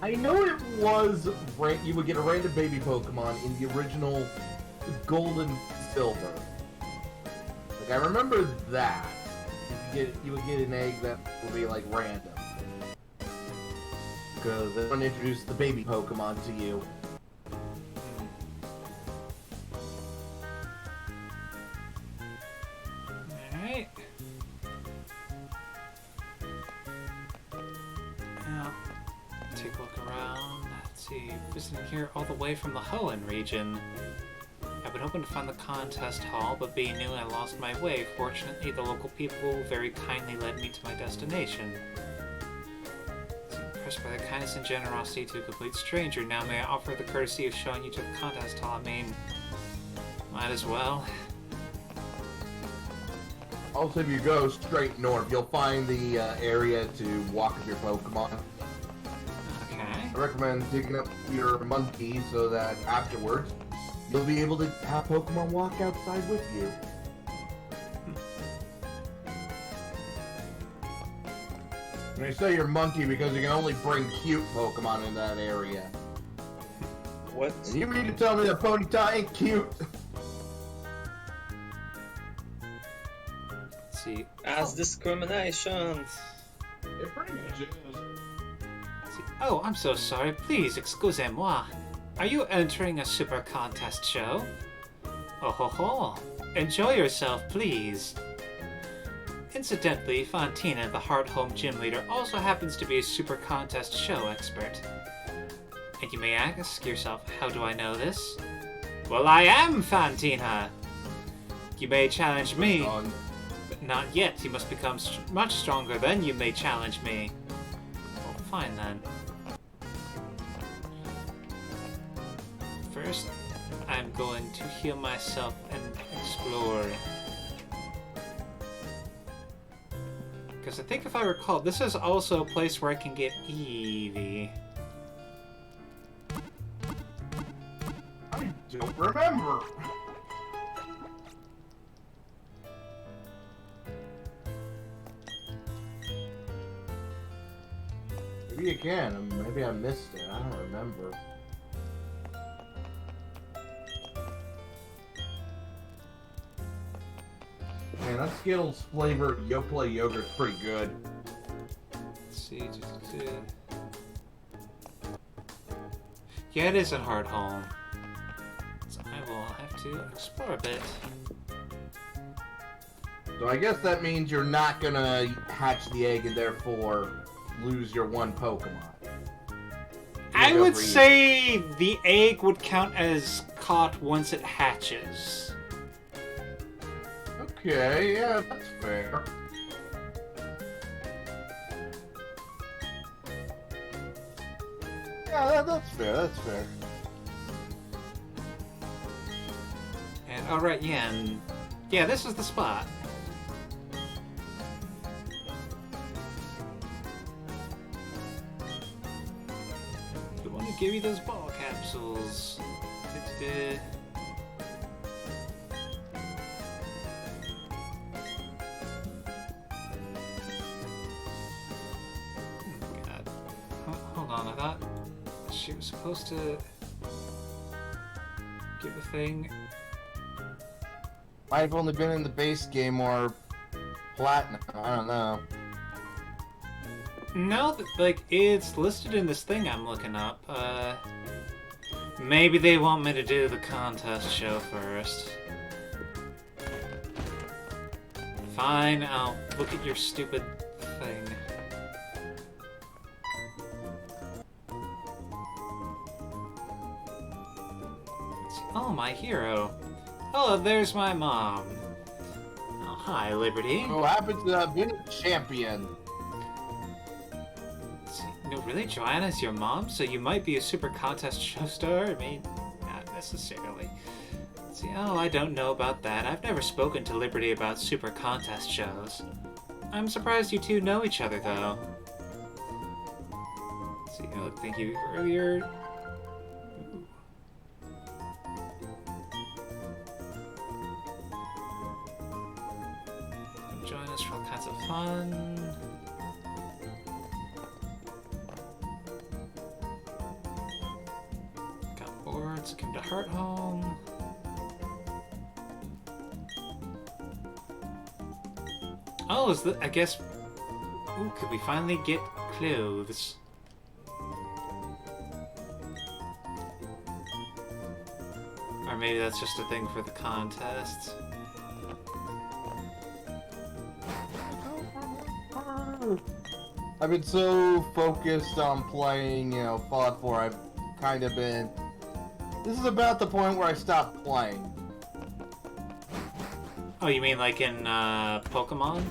I know it was you would get a random baby Pokemon in the original Gold and Silver. Like, I remember that. You would get an egg that would be like random. Because they want to introduce the baby Pokemon to you. Alright. Now, take a look around. Let's see, visiting here all the way from the Hoenn region. I've been hoping to find the contest hall, but being new I lost my way. Fortunately, the local people very kindly led me to my destination. Impressed by the kindness and generosity to a complete stranger. Now may I offer the courtesy of showing you to the contest hall? I mean, might as well. Also, if you go straight north, you'll find the area to walk with your Pokemon. Okay. I recommend digging up your monkey so that afterwards, you'll be able to have Pokemon walk outside with you. And I say your monkey because you can only bring cute Pokemon in that area. What? And you mean to tell me that Ponyta ain't cute? Let's see. As discrimination. It pretty much is. See. Oh, I'm so sorry. Please, excusez-moi. Are you entering a super contest show? Oh ho ho. Enjoy yourself, please. Incidentally, Fantina, the Heart Home gym leader, also happens to be a super contest show expert. And you may ask yourself, how do I know this? Well, I am Fantina! You may challenge me, but not yet. You must become much stronger, then you may challenge me. Well, fine then. First, I'm going to heal myself and explore. Because I think if I recall, this is also a place where I can get Eevee. I don't remember. Maybe you can. Maybe I missed it. I don't remember. Man, that Skittles flavored Yoplait yogurt's pretty good. Let's see. Yeah, it is at Heart Home. So I will have to explore a bit. So I guess that means you're not gonna hatch the egg and therefore lose your one Pokemon. I would overeat. say the egg would count as caught once it hatches. Okay, yeah, that's fair. Yeah, that's fair, that's fair. And alright, yeah, and yeah, this is the spot. We want to give you those ball capsules. Da-da-da. God. Hold on, I thought she was supposed to give a thing. Might have only been in the base game or platinum. I don't know. No, like, it's listed in this thing I'm looking up. Maybe they want me to do the contest show first. Fine, I'll look at your stupid thing. Oh, my hero. Oh, there's my mom. Oh, hi, Liberty. Who happens to have been a champion? No, really? Joanna's your mom? So you might be a super contest show star? I mean, not necessarily. See, oh, I don't know about that. I've never spoken to Liberty about super contest shows. I'm surprised you two know each other, though. See, oh, thank you earlier. Join us for all kinds of fun. Got boards, come to Heart Home. Oh, is that, I guess... Ooh, could we finally get clothes? Or maybe that's just a thing for the contests. I've been so focused on playing, you know, Fallout 4, I've kind of been... This is about the point where I stopped playing. Oh, you mean like in, Pokemon?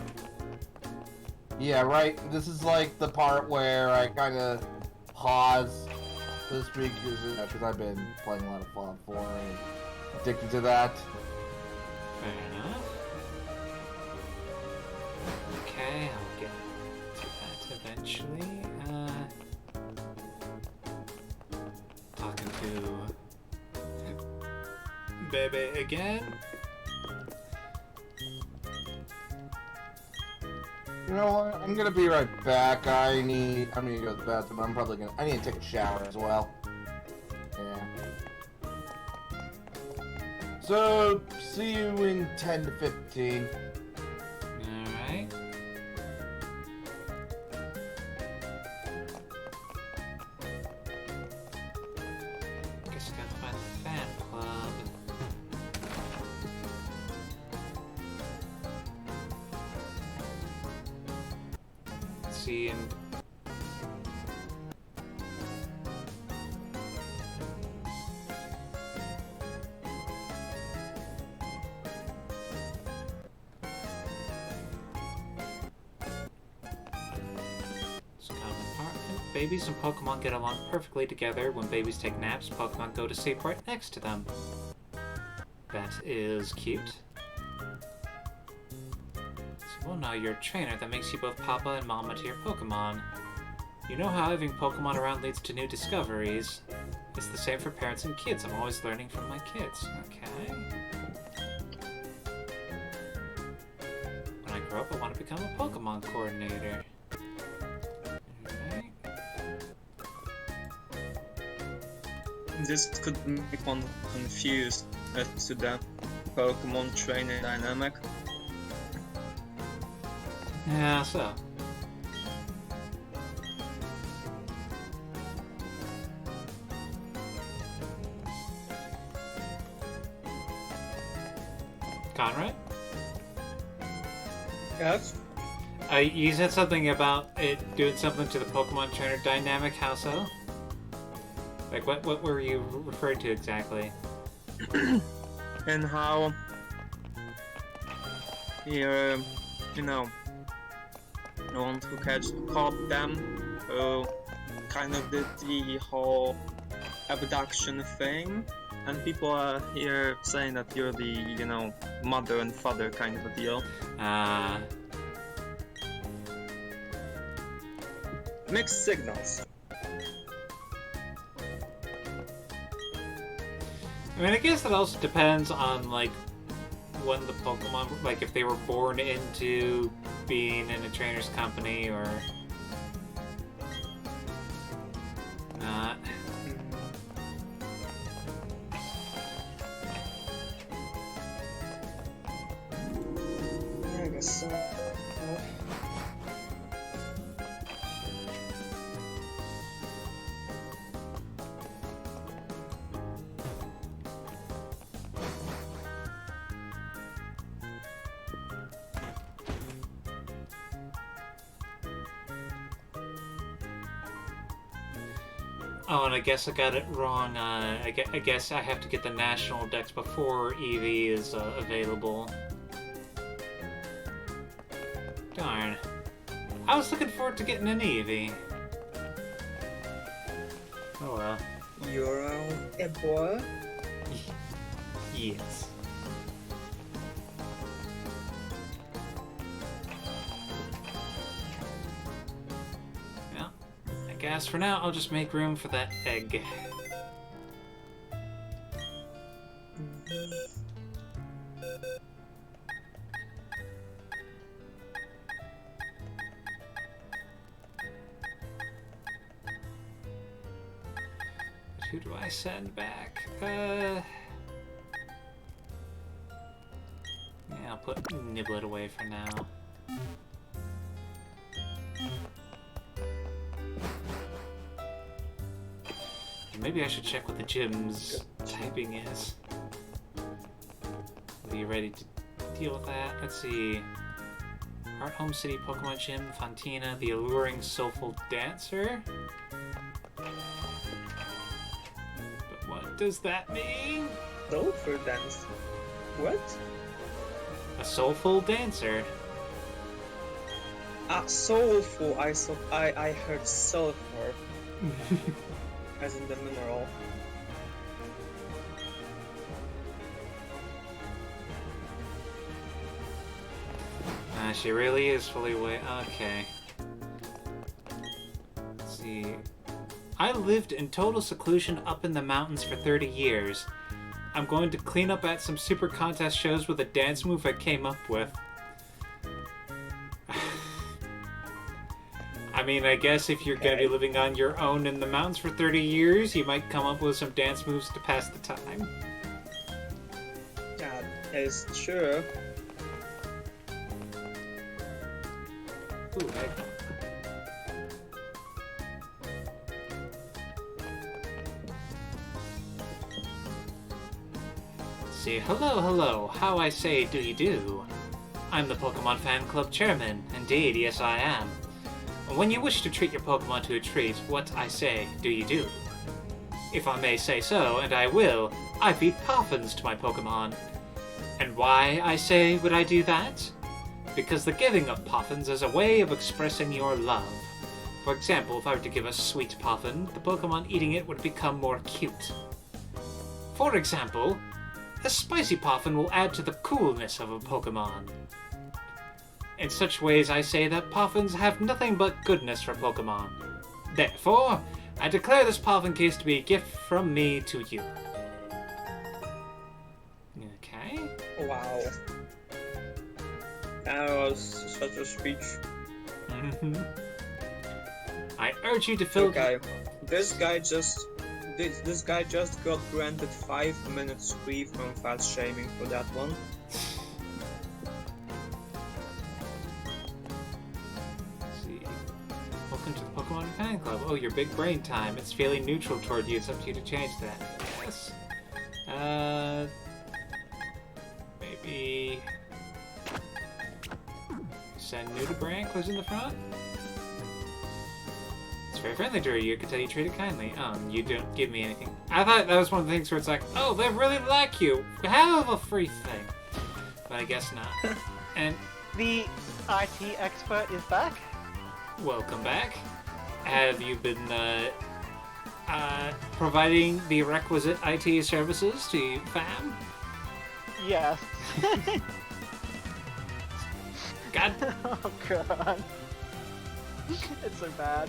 Yeah, right? This is like the part where I kind of pause, so to speak, because I've been playing a lot of Fallout 4 and addicted to that. Fair enough. Okay, I'll get to that eventually. Talking to Bebe again. You know what? I'm gonna be right back. I'm gonna go to the bathroom. I need to take a shower as well. Yeah. So, see you in 10 to 15. Alright. Guess I gotta find the fan club. Let's see, and babies and Pokemon get along perfectly together. When babies take naps, Pokemon go to sleep right next to them. That is cute. So, well, now you're a trainer. That makes you both Papa and Mama to your Pokemon. You know how having Pokemon around leads to new discoveries. It's the same for parents and kids. I'm always learning from my kids. Okay. When I grow up, I want to become a Pokemon coordinator. This could make one confused as to the Pokemon trainer dynamic. Yeah, so. Conrad? Yes? You said something about it doing something to the Pokemon trainer dynamic. How so? Like, what were you referring to exactly? And how here, you know, the ones who caught them, who kind of did the whole abduction thing, and people are here saying that you're the, you know, mother and father kind of a deal. Mixed signals. I mean, I guess it also depends on, like, when the Pokemon, like, if they were born into being in a trainer's company or not. Yeah, I guess so. Oh, and I guess I got it wrong. I guess I have to get the national dex before EV is available. Darn. I was looking forward to getting an EV. Oh well. You're a boy? Yes. Well, I guess for now I'll just make room for that egg. Who do I send back? Yeah, I'll put Niblet away for now. Maybe I should check what the gym's typing is. Be ready to deal with that. Let's see. Heart Home City Pokemon Gym, Fontina, the alluring soulful dancer. But what does that mean? Soulful dance. What? A soulful dancer. Ah, soulful. I heard sulfur. As in the mineral. She really is fully awake. Okay. Let's see. I lived in total seclusion up in the mountains for 30 years. I'm going to clean up at some super contest shows with a dance move I came up with. I mean, I guess if you're going to be living on your own in the mountains for 30 years, you might come up with some dance moves to pass the time. That is true. Ooh, egg. See, hello, how I say do you do? I'm the Pokemon Fan Club Chairman. Indeed, yes I am. When you wish to treat your Pokemon to a treat, what I say do you do? If I may say so, and I will, I feed Poffins to my Pokemon. And why, I say, would I do that? Because the giving of Poffins is a way of expressing your love. For example, if I were to give a sweet Poffin, the Pokemon eating it would become more cute. For example, a spicy Poffin will add to the coolness of a Pokemon. In such ways, I say that Poffins have nothing but goodness for Pokemon. Therefore, I declare this Poffin case to be a gift from me to you. Okay. Wow. That was such a speech. I urge you to fill. Okay. This guy just got granted 5 minutes free from fat shaming for that one. Let's see. Welcome to the Pokemon Fan Club. Oh, your big brain time. It's feeling neutral toward you. It's up to you to change that. Yes. Maybe send Nudibranch was in the front. It's very friendly, Drew. You could tell you treated kindly. You don't give me anything. I thought that was one of the things where it's like, oh, they really like you. Have a free thing. But I guess not. And The IT expert is back. welcome back. Have you been providing the requisite IT services to fam? Yes. God. Oh god. It's so bad.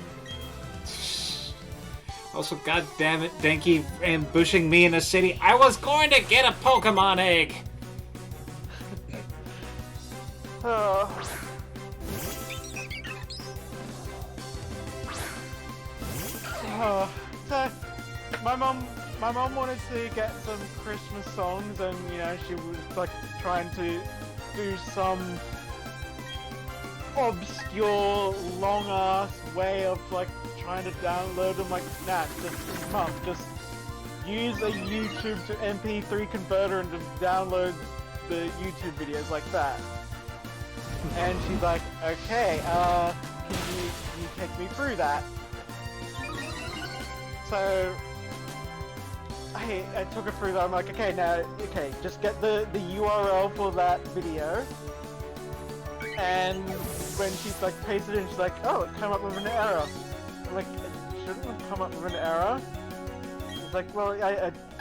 Also, god damn it, Denki ambushing me in a city. I was going to get a Pokemon egg. Oh. Oh. So, my mom wanted to get some Christmas songs, and you know she was like trying to do some obscure, long ass way of like trying to download them. Like, nah, just use a YouTube to MP3 converter and just download the YouTube videos like that. And she's like, okay, can you take me through that? So I took her through that. I'm like, okay, just get the URL for that video. And when she's like pasted in, she's like, oh, it came up with an error. I'm like, it shouldn't have come up with an error. She's like, well,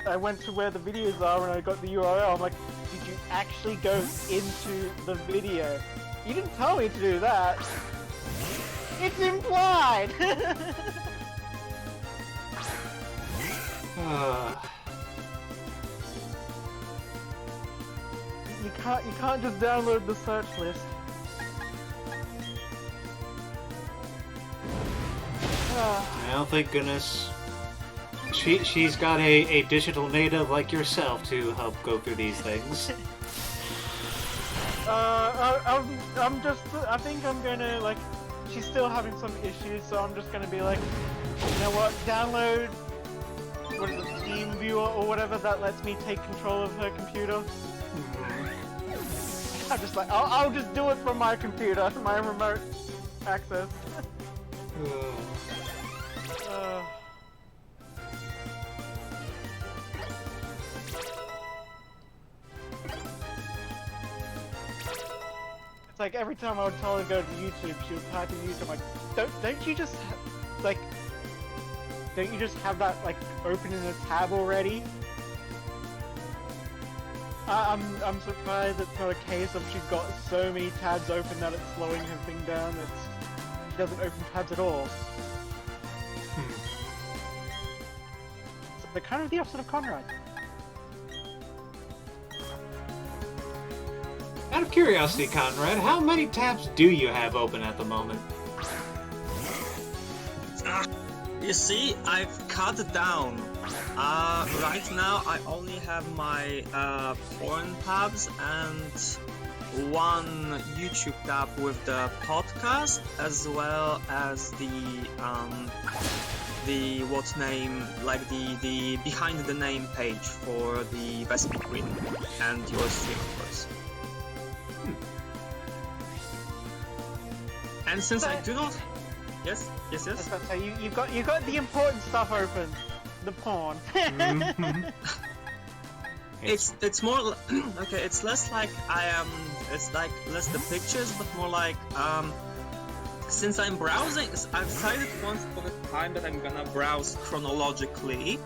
I went to where the videos are and I got the URL. I'm like, did you actually go into the video? You didn't tell me to do that. It's implied. You can't just download the search list. Well, thank goodness. She's got a digital native like yourself to help go through these things. I think I'm gonna, like, she's still having some issues, so I'm just gonna be like, you know what, download, what is it, Steam Viewer or whatever that lets me take control of her computer. I'm just like, I'll just do it from my computer, my remote access. It's like every time I would tell her to go to YouTube, she would type in YouTube. I'm like, don't you just have that like open in a tab already? I'm surprised it's not a case of she's got so many tabs open that it's slowing her thing down. She doesn't open tabs at all. So they're kind of the opposite of Conrad. Out of curiosity, Conrad, how many tabs do you have open at the moment? You see, I've cut it down. Right now I only have my foreign tabs and one YouTube tab with the podcast, as well as the what name, like the behind the name page for the Vespi Queen and your stream, of course. And since I do not, yes. So you got the important stuff open, the porn. It's more okay. It's less like it's like less the pictures, but more like since I'm browsing, I've decided once upon a time that I'm gonna browse chronologically,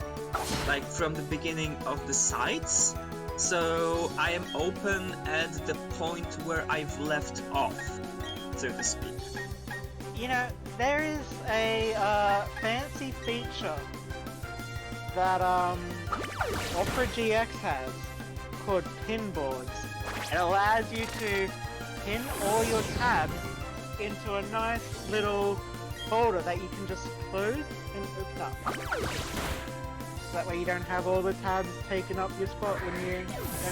like from the beginning of the sites. So I am open at the point where I've left off, so to speak. You know, there is a fancy feature that Opera GX has called pin boards. It allows you to pin all your tabs into a nice little folder that you can just close and open up. So that way you don't have all the tabs taking up your spot when you don't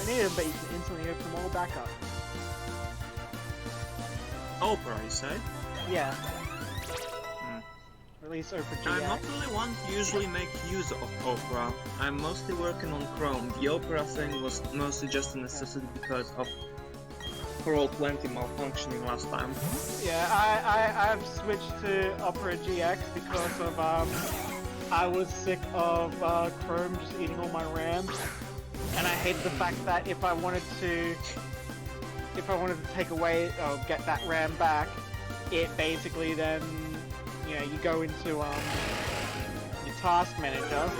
need them, but you can instantly open them all back up. Opera, you say? Yeah. Or at least Opera GX. I'm not really one to usually make use of Opera. I'm mostly working on Chrome. The Opera thing was mostly just a necessity because of Roll 20 malfunctioning last time. Yeah, I've switched to Opera GX because of I was sick of Chrome just eating all my RAM, and I hate the fact that if I wanted to take away or get that RAM back, it basically then, you know, you go into your task manager,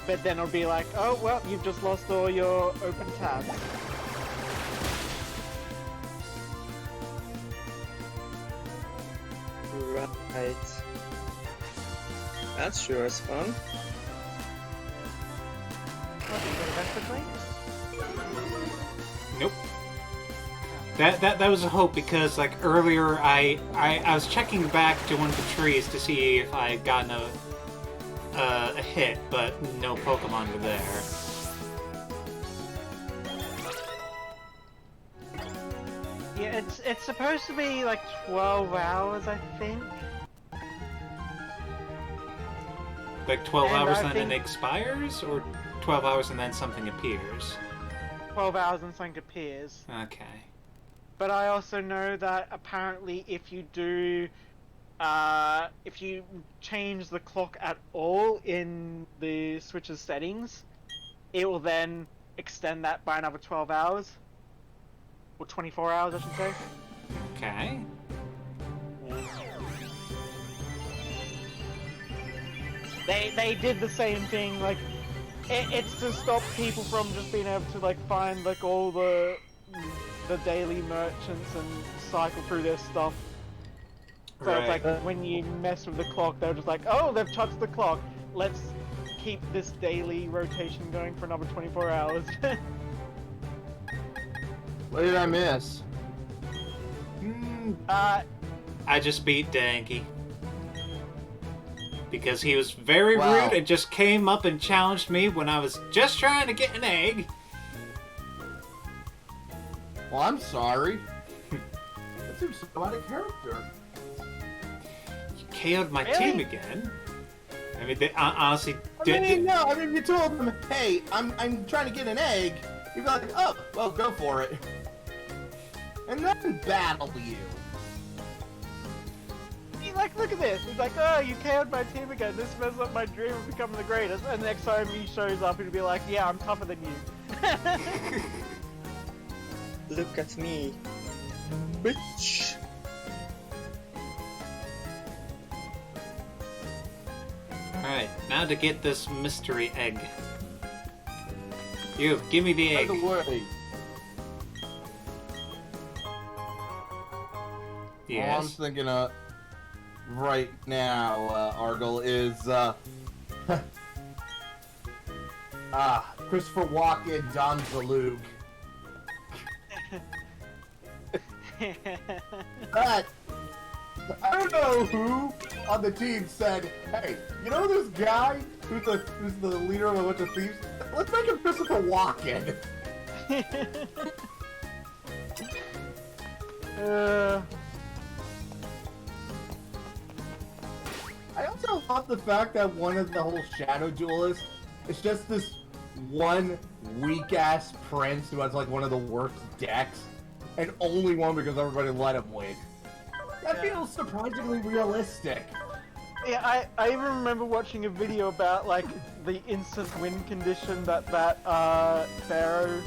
but then it'll be like, oh well, you've just lost all your open tabs. Right. That sure is fun. What, you got a vest between? Nope. That was a hope because like earlier I was checking back to one of the trees to see if I had gotten a hit, but no Pokemon were there. Yeah, it's supposed to be like 12 hours, I think. Like 12 And hours I and then think- it expires, or 12 hours and then something appears? 12 hours and something appears. Okay. But I also know that apparently if you do, if you change the clock at all in the Switch's settings, it will then extend that by another 12 hours. Or 24 hours, I should say. Okay. They did the same thing, like, it's to stop people from just being able to, like, find, like, all the daily merchants and cycle through their stuff. So Right. it's like, when you mess with the clock, they're just like, oh, they've touched the clock, let's keep this daily rotation going for another 24 hours. What did I miss? I just beat Danky. Because he was very Wow. rude and just came up and challenged me when I was just trying to get an egg. Well, I'm sorry. That seems so out of character. You KO'd my Really? team again. I mean, they honestly you told him, hey, I'm trying to get an egg. You'd be like, oh, well, go for it. And then battle you. Like, look at this. He's like, oh, you KO'd my team again. This messes up my dream of becoming the greatest. And next time he shows up, he'll be like, yeah, I'm tougher than you. Look at me. Bitch. Alright, now to get this mystery egg. You, give me the By egg. the way, all I'm Yes. thinking of right now, Argyle, is, Christopher Walken, Don Zalug. But, I don't know who on the team said, hey, you know this guy who's the leader of a bunch of thieves? Let's make him Christopher Walken. I also love the fact that one of the whole Shadow Duelists is just this one weak-ass prince who has like one of the worst decks, and only one because everybody let him win. That feels surprisingly realistic. Yeah, I even remember watching a video about, like, the instant win condition that Pharaoh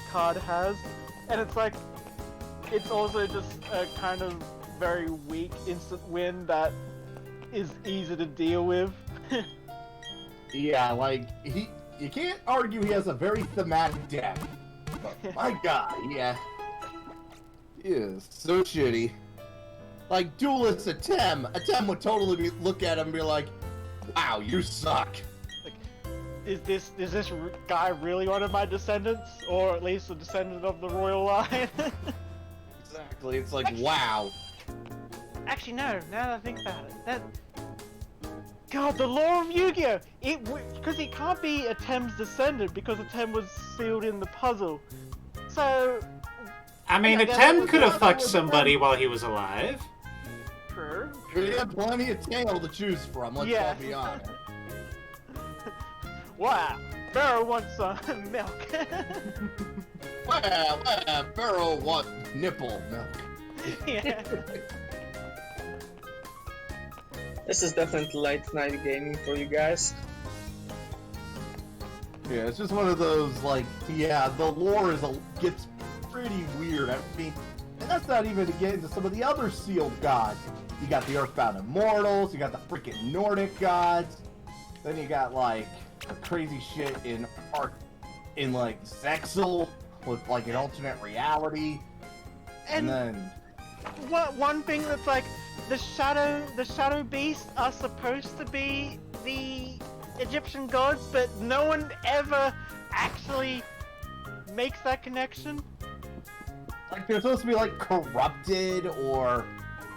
card has. And it's like, it's also just a kind of very weak instant win that is easy to deal with. Yeah, like, you can't argue he has a very thematic deck. But my god, yeah. He is so shitty. Like, Duelist Atem would totally look at him and be like, wow, you suck. Like, is this guy really one of my descendants? Or at least a descendant of the royal line? Exactly, it's like, wow. Actually, no, now that I think about it, God, the lore of Yu-Gi-Oh! Because it can't be Atem's descendant because Atem was sealed in the puzzle. So... I mean, I guess Atem it could have was- fucked somebody while he was alive. True. He had plenty of tail to choose from, let's Yeah. all be honest. Wow, Pharaoh wants some milk. Barrel what? Nipple milk. Yeah. This is definitely late night gaming for you guys. Yeah, it's just one of those, like, yeah, the lore gets pretty weird. I mean, and that's not even to get into some of the other sealed gods. You got the Earthbound Immortals, you got the freaking Nordic gods, then you got, like, the crazy shit in like, Zexal, with, like, an alternate reality, and then... One thing that's like, the shadow beasts are supposed to be the Egyptian gods, but no one ever actually makes that connection. Like, they're supposed to be, like, corrupted, or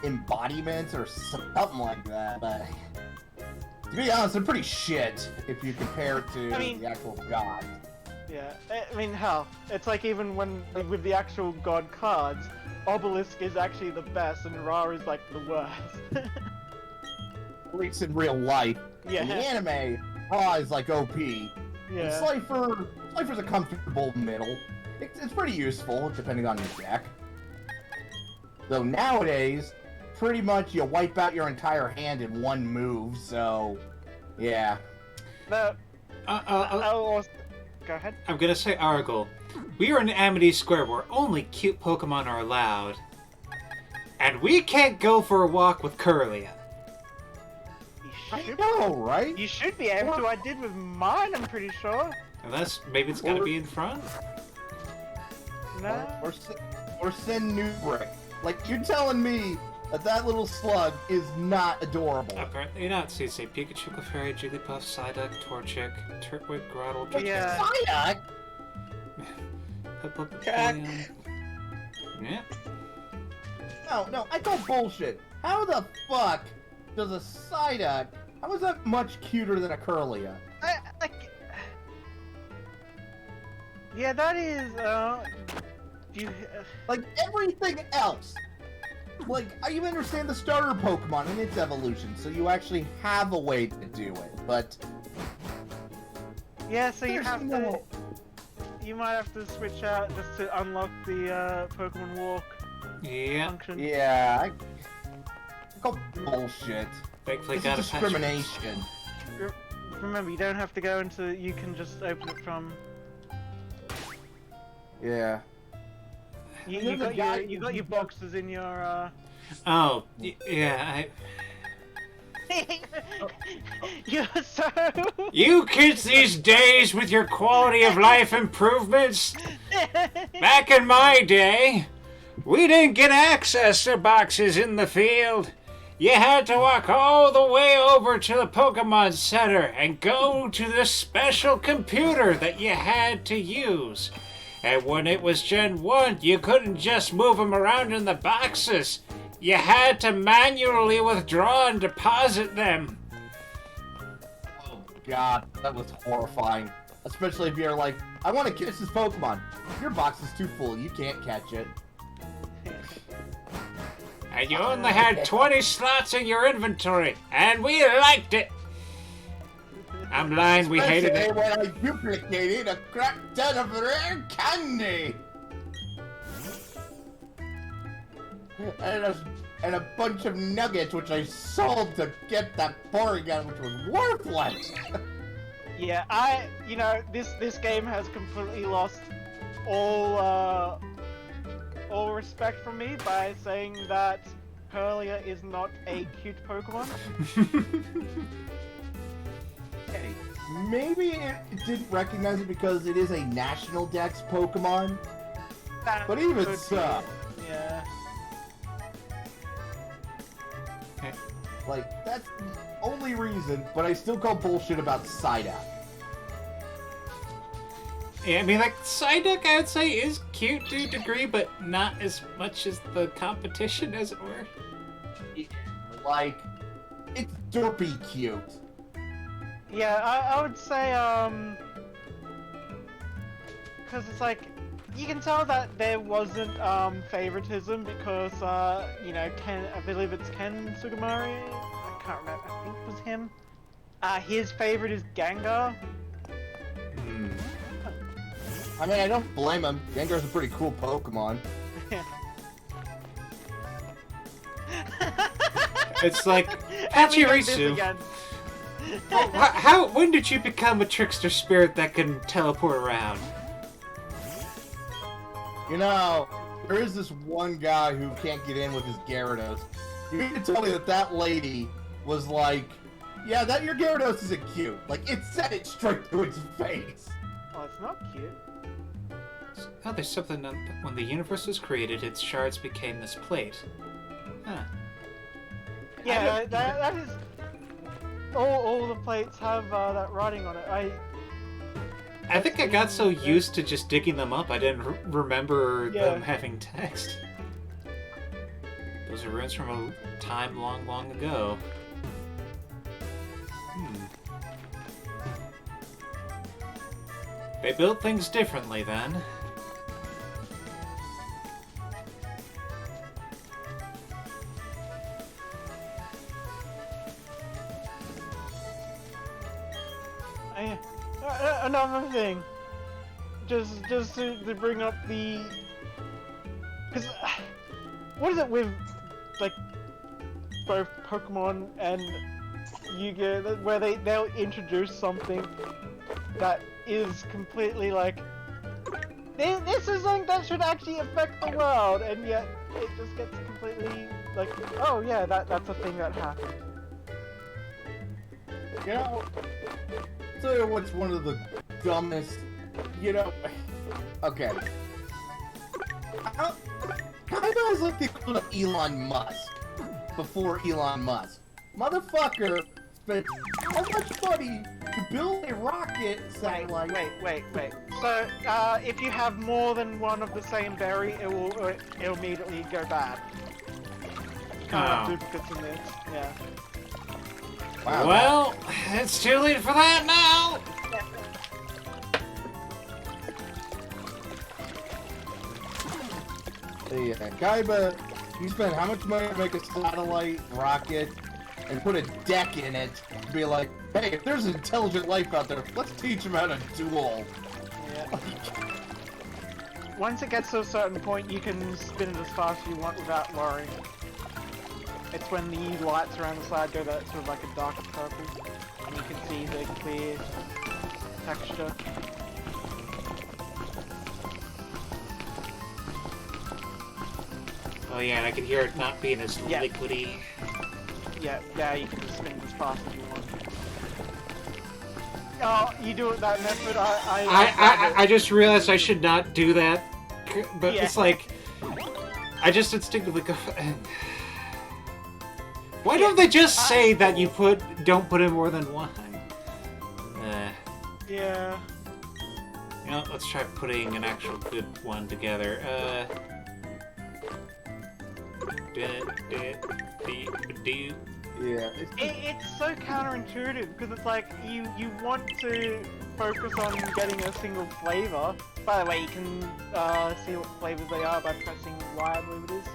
embodiments, or something like that, but... To be honest, they're pretty shit, if you compare it to the actual gods. Yeah, I mean, hell, it's like even when, with the actual god cards, Obelisk is actually the best and Ra is like the worst. At least in real life. Yeah. In the anime, Ra is like OP. Yeah. And Slifer's a comfortable middle. It's pretty useful, depending on your deck. Though nowadays, pretty much you wipe out your entire hand in one move, so... Yeah. No. Go ahead. I'm gonna say Argle. We are in Amity Square where only cute Pokemon are allowed. And we can't go for a walk with Curlia. I know, right? You should be able to. I did with mine, I'm pretty sure. Unless, maybe it's gotta be in front? No. Or send Newbrick. Like, you're telling me that little slug is not adorable. Apparently not. So you say Pikachu, Clefairy, Jigglypuff, Psyduck, Torchic, Turtwig, Grotle, Yeah. Psyduck? Yeah. No, I call bullshit. How the fuck does a Psyduck... How is that much cuter than a Curlia? Yeah, that is, Like, everything else. Like, I even understand the starter Pokemon and its evolution, so you actually have a way to do it, but... Yeah, so you have to... You might have to switch out just to unlock the Pokemon Walk function. Yeah, I call bullshit. Thankfully It's got a discrimination. Remember, you don't have to go into... You can just open it from... Yeah. You got your boxes in your, Oh, yeah, You're so... You kids these days with your quality of life improvements! Back in my day, we didn't get access to boxes in the field. You had to walk all the way over to the Pokemon Center and go to the special computer that you had to use. And when it was Gen 1, you couldn't just move them around in the boxes. You had to manually withdraw and deposit them. Oh god, that was horrifying. Especially if you're like, I want to catch this Pokemon. Your box is too full, you can't catch it. And you only had 20 slots in your inventory, and we liked it. I'm lying, we hated it. When I duplicated a crap ton of rare candy! And a bunch of nuggets, which I sold to get that Porygon, which was worthless! Yeah, you know, this game has completely lost all respect from me by saying that Curlia is not a cute Pokemon. Hey, maybe it didn't recognize it because it is a National Dex Pokemon, but even so... Yeah. Like, that's the only reason, but I still call bullshit about Psyduck. Yeah, I mean, like, Psyduck, I would say, is cute to a degree, but not as much as the competition, as it were. Like, it's derpy cute. Yeah, I would say, because it's like, you can tell that there wasn't, favoritism because, you know, I believe it's Ken Sugimori? I can't remember, I think it was him. His favorite is Gengar. I mean, I don't blame him. Gengar's a pretty cool Pokemon. It's like, And we got this Pachirisu. again. When did you become a trickster spirit that can teleport around? You know, there is this one guy who can't get in with his Gyarados. You mean to tell me that that lady was like, yeah, that your Gyarados isn't cute. Like, it said it straight to its face. Oh, it's not cute. Oh, there's something when the universe was created, its shards became this plate. Huh. Yeah, that is... All the plates have that writing on it. I think I got so used to just digging them up, I didn't remember them having text. Those are runes from a time long, long ago. They built things differently then. Another thing, just to bring up the, because what is it with like both Pokemon and Yu-Gi-Oh where they'll introduce something that is completely like this is something that should actually affect the world, and yet it just gets completely like, oh yeah, that's a thing that happened. You know, I'll tell you what's one of the dumbest, you know, okay. How is like the equivalent of Elon Musk before Elon Musk? Motherfucker spent how much money to build a rocket satellite? Wait. So, if you have more than one of the same berry, it'll immediately go bad. Duplicates in this, yeah. Wow. Well, it's too late for that now! The Kaiba, he spent how much money to make a satellite rocket and put a deck in it to be like, hey, if there's intelligent life out there, let's teach them how to duel. Yeah. Once it gets to a certain point, you can spin it as fast as you want without worrying. It's when the lights around the side go that sort of like a darker purple, and you can see the clear texture. Oh yeah, and I can hear it not being as liquidy. Yeah, you can just spin it as fast as you want. Oh, you do it that method, I just realized I should not do that, but it's like, I just instinctively go, why don't they just say that you don't put in more than one? Yeah. You know, let's try putting an actual good one together. Yeah. It's so counterintuitive, because it's like, you want to focus on getting a single flavor. By the way, you can see what flavors they are by pressing Y, I believe it is.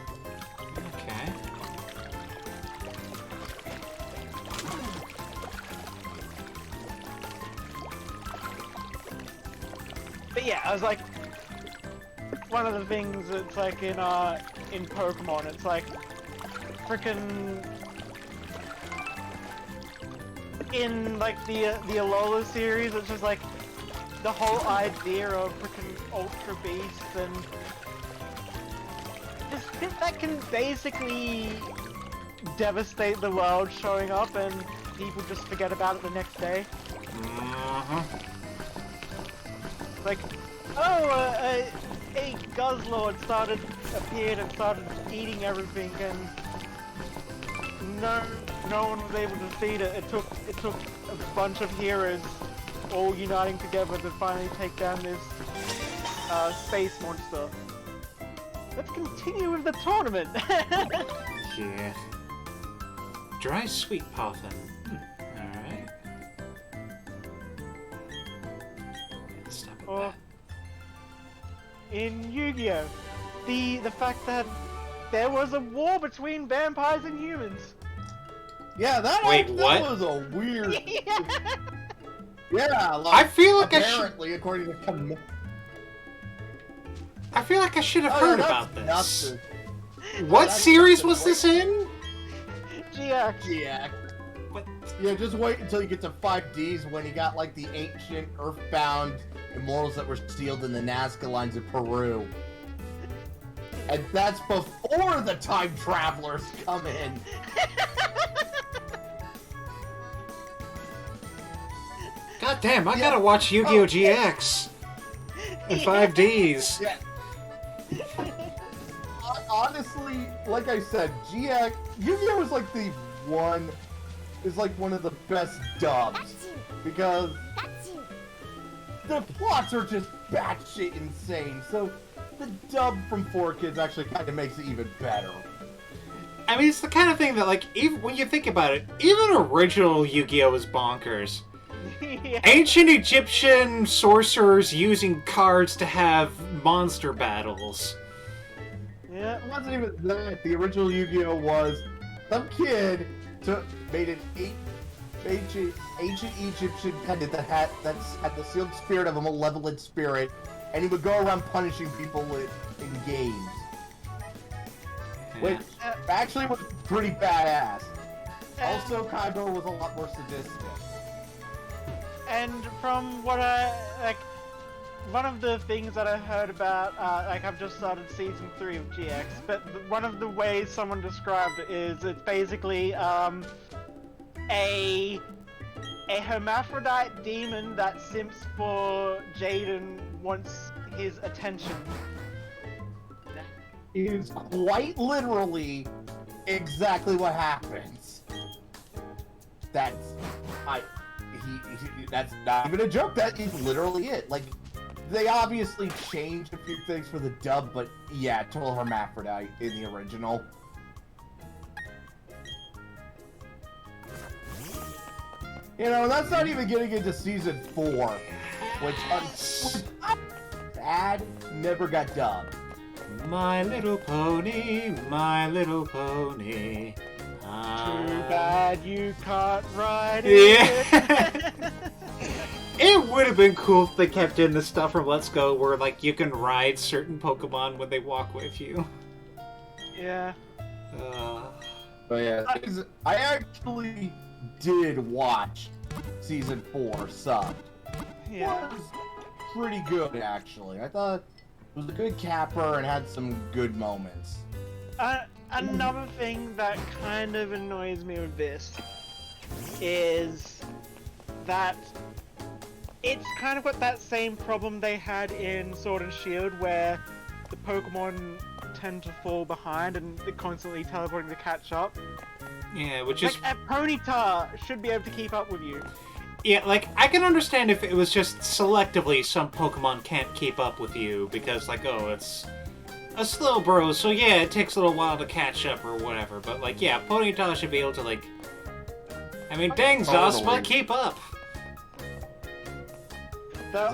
Okay. But yeah, I was like, one of the things it's like in Pokemon, it's like frickin' in like the Alola series, it's just like the whole idea of frickin' Ultra Beasts and just that can basically devastate the world showing up, and people just forget about it the next day. Like, oh, a Guzzlord appeared and started eating everything, and no one was able to defeat it. It took a bunch of heroes all uniting together to finally take down this space monster. Let's continue with the tournament. Yeah. Dry sweet Poffin. Alright. Stop at that. In Yu-Gi-Oh! The fact that there was a war between vampires and humans. Yeah, that was a weird. Yeah, like, I feel like apparently, according to I feel like I should have Oh, heard yeah, about that's this. nothing. What That's series nothing. was this in? GX. Yeah. What? Yeah, just wait until you get to 5Ds when he got like the ancient earthbound immortals that were sealed in the Nazca lines of Peru. And that's before the time travelers come in. God damn, I Yeah. gotta watch Yu-Gi-Oh! Oh. GX in 5Ds. Yeah. Honestly, like I said, GX Yu-Gi-Oh! Is like one of the best dubs because the plots are just batshit insane. So the dub from 4Kids actually kind of makes it even better. I mean, it's the kind of thing that, like, even when you think about it, even original Yu-Gi-Oh! is bonkers. Yeah. Ancient Egyptian sorcerers using cards to have monster battles. Yeah. It wasn't even that. The original Yu-Gi-Oh! Was some kid made an ancient Egyptian pendant that had the sealed spirit of a malevolent spirit, and he would go around punishing people in games. Which actually was pretty badass. Also, Kaiba was a lot more sadistic. And from what I like, one of the things that I heard about, like I've just started season 3 of GX, but one of the ways someone described it is it's basically a hermaphrodite demon that simps for Jaden wants his attention. It is quite literally exactly what happens. That's that's not even a joke. That is literally it. Like, they obviously changed a few things for the dub, but yeah, total hermaphrodite in the original. You know, that's not even getting into season 4, which sad never got dubbed. My little pony, my little pony. Too bad you can't ride it. Yeah. It would have been cool if they kept in the stuff from Let's Go where, like, you can ride certain Pokemon when they walk with you. Yeah. But yeah, I actually did watch season 4 subbed. Yeah. It was pretty good, actually. I thought it was a good capper and had some good moments. Another thing that kind of annoys me with this is that it's kind of got that same problem they had in Sword and Shield where the Pokemon tend to fall behind and they're constantly teleporting to catch up. Yeah, which is... Like, a Ponyta should be able to keep up with you. Yeah, like, I can understand if it was just selectively some Pokemon can't keep up with you because, like, oh, it's a slow bro, so yeah, it takes a little while to catch up or whatever. But, like, yeah, Ponyta should be able to, like... I mean, dang, Zosma, keep up! Though,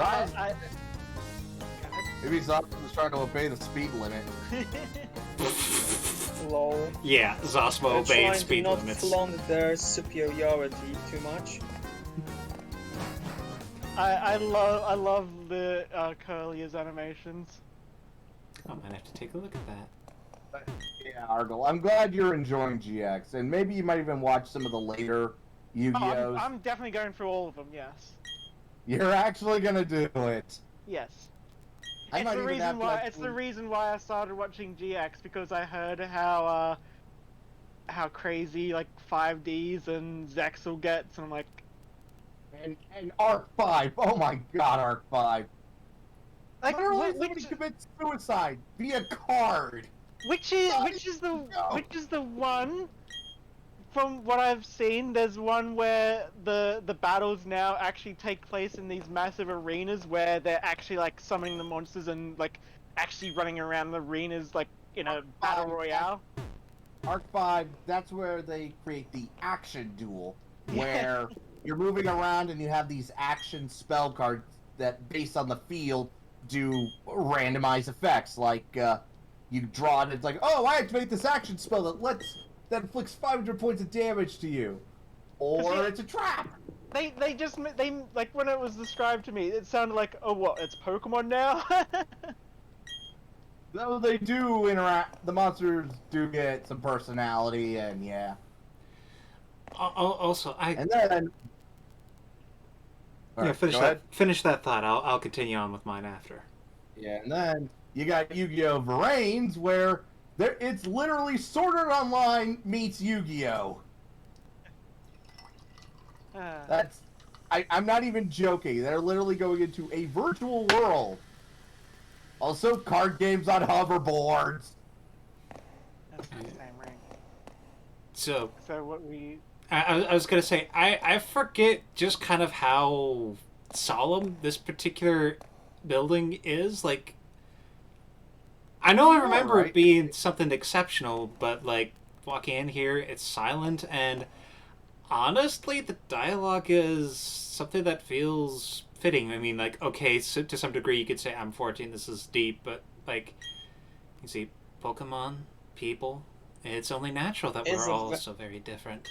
Maybe Zosma was trying to obey the speed limit. Lol. Yeah, Zosma They're obeyed trying speed to not limits. flaunt their superiority too much. I love the Curlier's animations. I might have to take a look at that. Yeah, Argyle, I'm glad you're enjoying GX, and maybe you might even watch some of the later Yu-Gi-Ohs. I'm definitely going through all of them, yes. You're actually gonna do it. Yes. I It's might the even have reason to, why. like, It's the reason why I started watching GX because I heard how crazy like 5Ds and Zexal gets, and I'm like, And Arc 5, oh my god, Arc 5. like Literally somebody commits suicide via card. which is the one. From what I've seen, there's one where the battles now actually take place in these massive arenas where they're actually like summoning the monsters and like actually running around the arenas like in a battle royale. Arc 5, that's where they create the action duel, where you're moving around and you have these action spell cards that, based on the field, do randomized effects. Like, you draw it, and it's like, oh, I activate this action spell that inflicts 500 points of damage to you. Or it's a trap. They like when it was described to me, it sounded like, oh what, it's Pokemon now? Though they do interact, the monsters do get some personality, and yeah. Also, And then... yeah, Alright, go ahead. finish that thought. I'll continue on with mine after. Yeah, and then you got Yu-Gi-Oh! Varanes, where it's literally Sword Art Online meets Yu-Gi-Oh! That's... I'm not even joking. They're literally going into a virtual world. Also, card games on hoverboards. That's the same ring. So What we... I was gonna say I forget just kind of how solemn this particular building is. Like, I know I remember it being something exceptional, but like walking in here, it's silent, and honestly, the dialogue is something that feels fitting. I mean, like, okay, so to some degree, you could say I'm 14. This is deep, but like, you see, Pokemon, people. It's only natural that we're all so very different.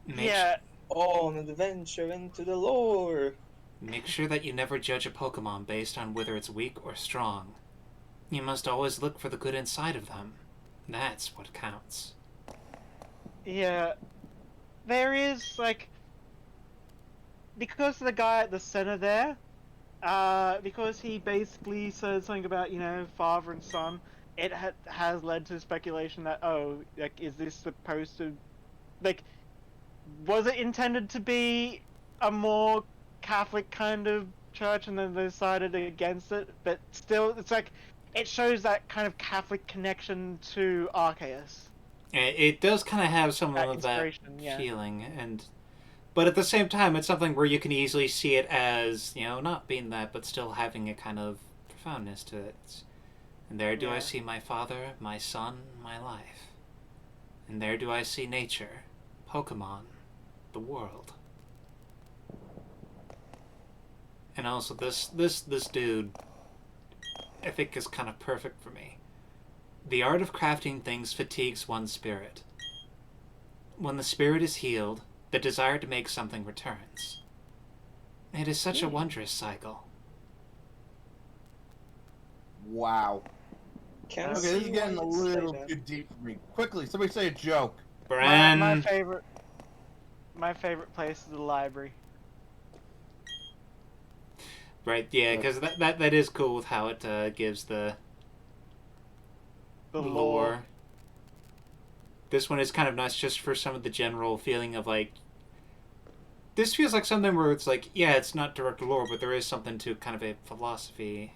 Yeah. On an adventure into the lore. Make sure that you never judge a Pokemon based on whether it's weak or strong. You must always look for the good inside of them. That's what counts. Yeah. There is, like... Because the guy at the center there, because he basically said something about, you know, father and son, it has led to speculation that, oh, like, is this supposed to... Like, was it intended to be a more Catholic kind of church and then they decided against it? But still, it's like, it shows that kind of Catholic connection to Arceus. It does kind of have some of that feeling, but at the same time, it's something where you can easily see it as, you know, not being that, but still having a kind of profoundness to it. And there do I see my father, my son, my life. And there do I see nature, Pokemon, the world. And also this dude, I think, is kind of perfect for me. The art of crafting things fatigues one's spirit. When the spirit is healed, the desire to make something returns. It is such a wondrous cycle. Wow. Okay, this is getting a little too deep for me. Quickly, somebody say a joke. Bren. My favorite place is the library. Right, yeah, because that is cool with how it gives the lore. This one is kind of nice just for some of the general feeling of, like, this feels like something where it's like, yeah, it's not direct lore, but there is something to kind of a philosophy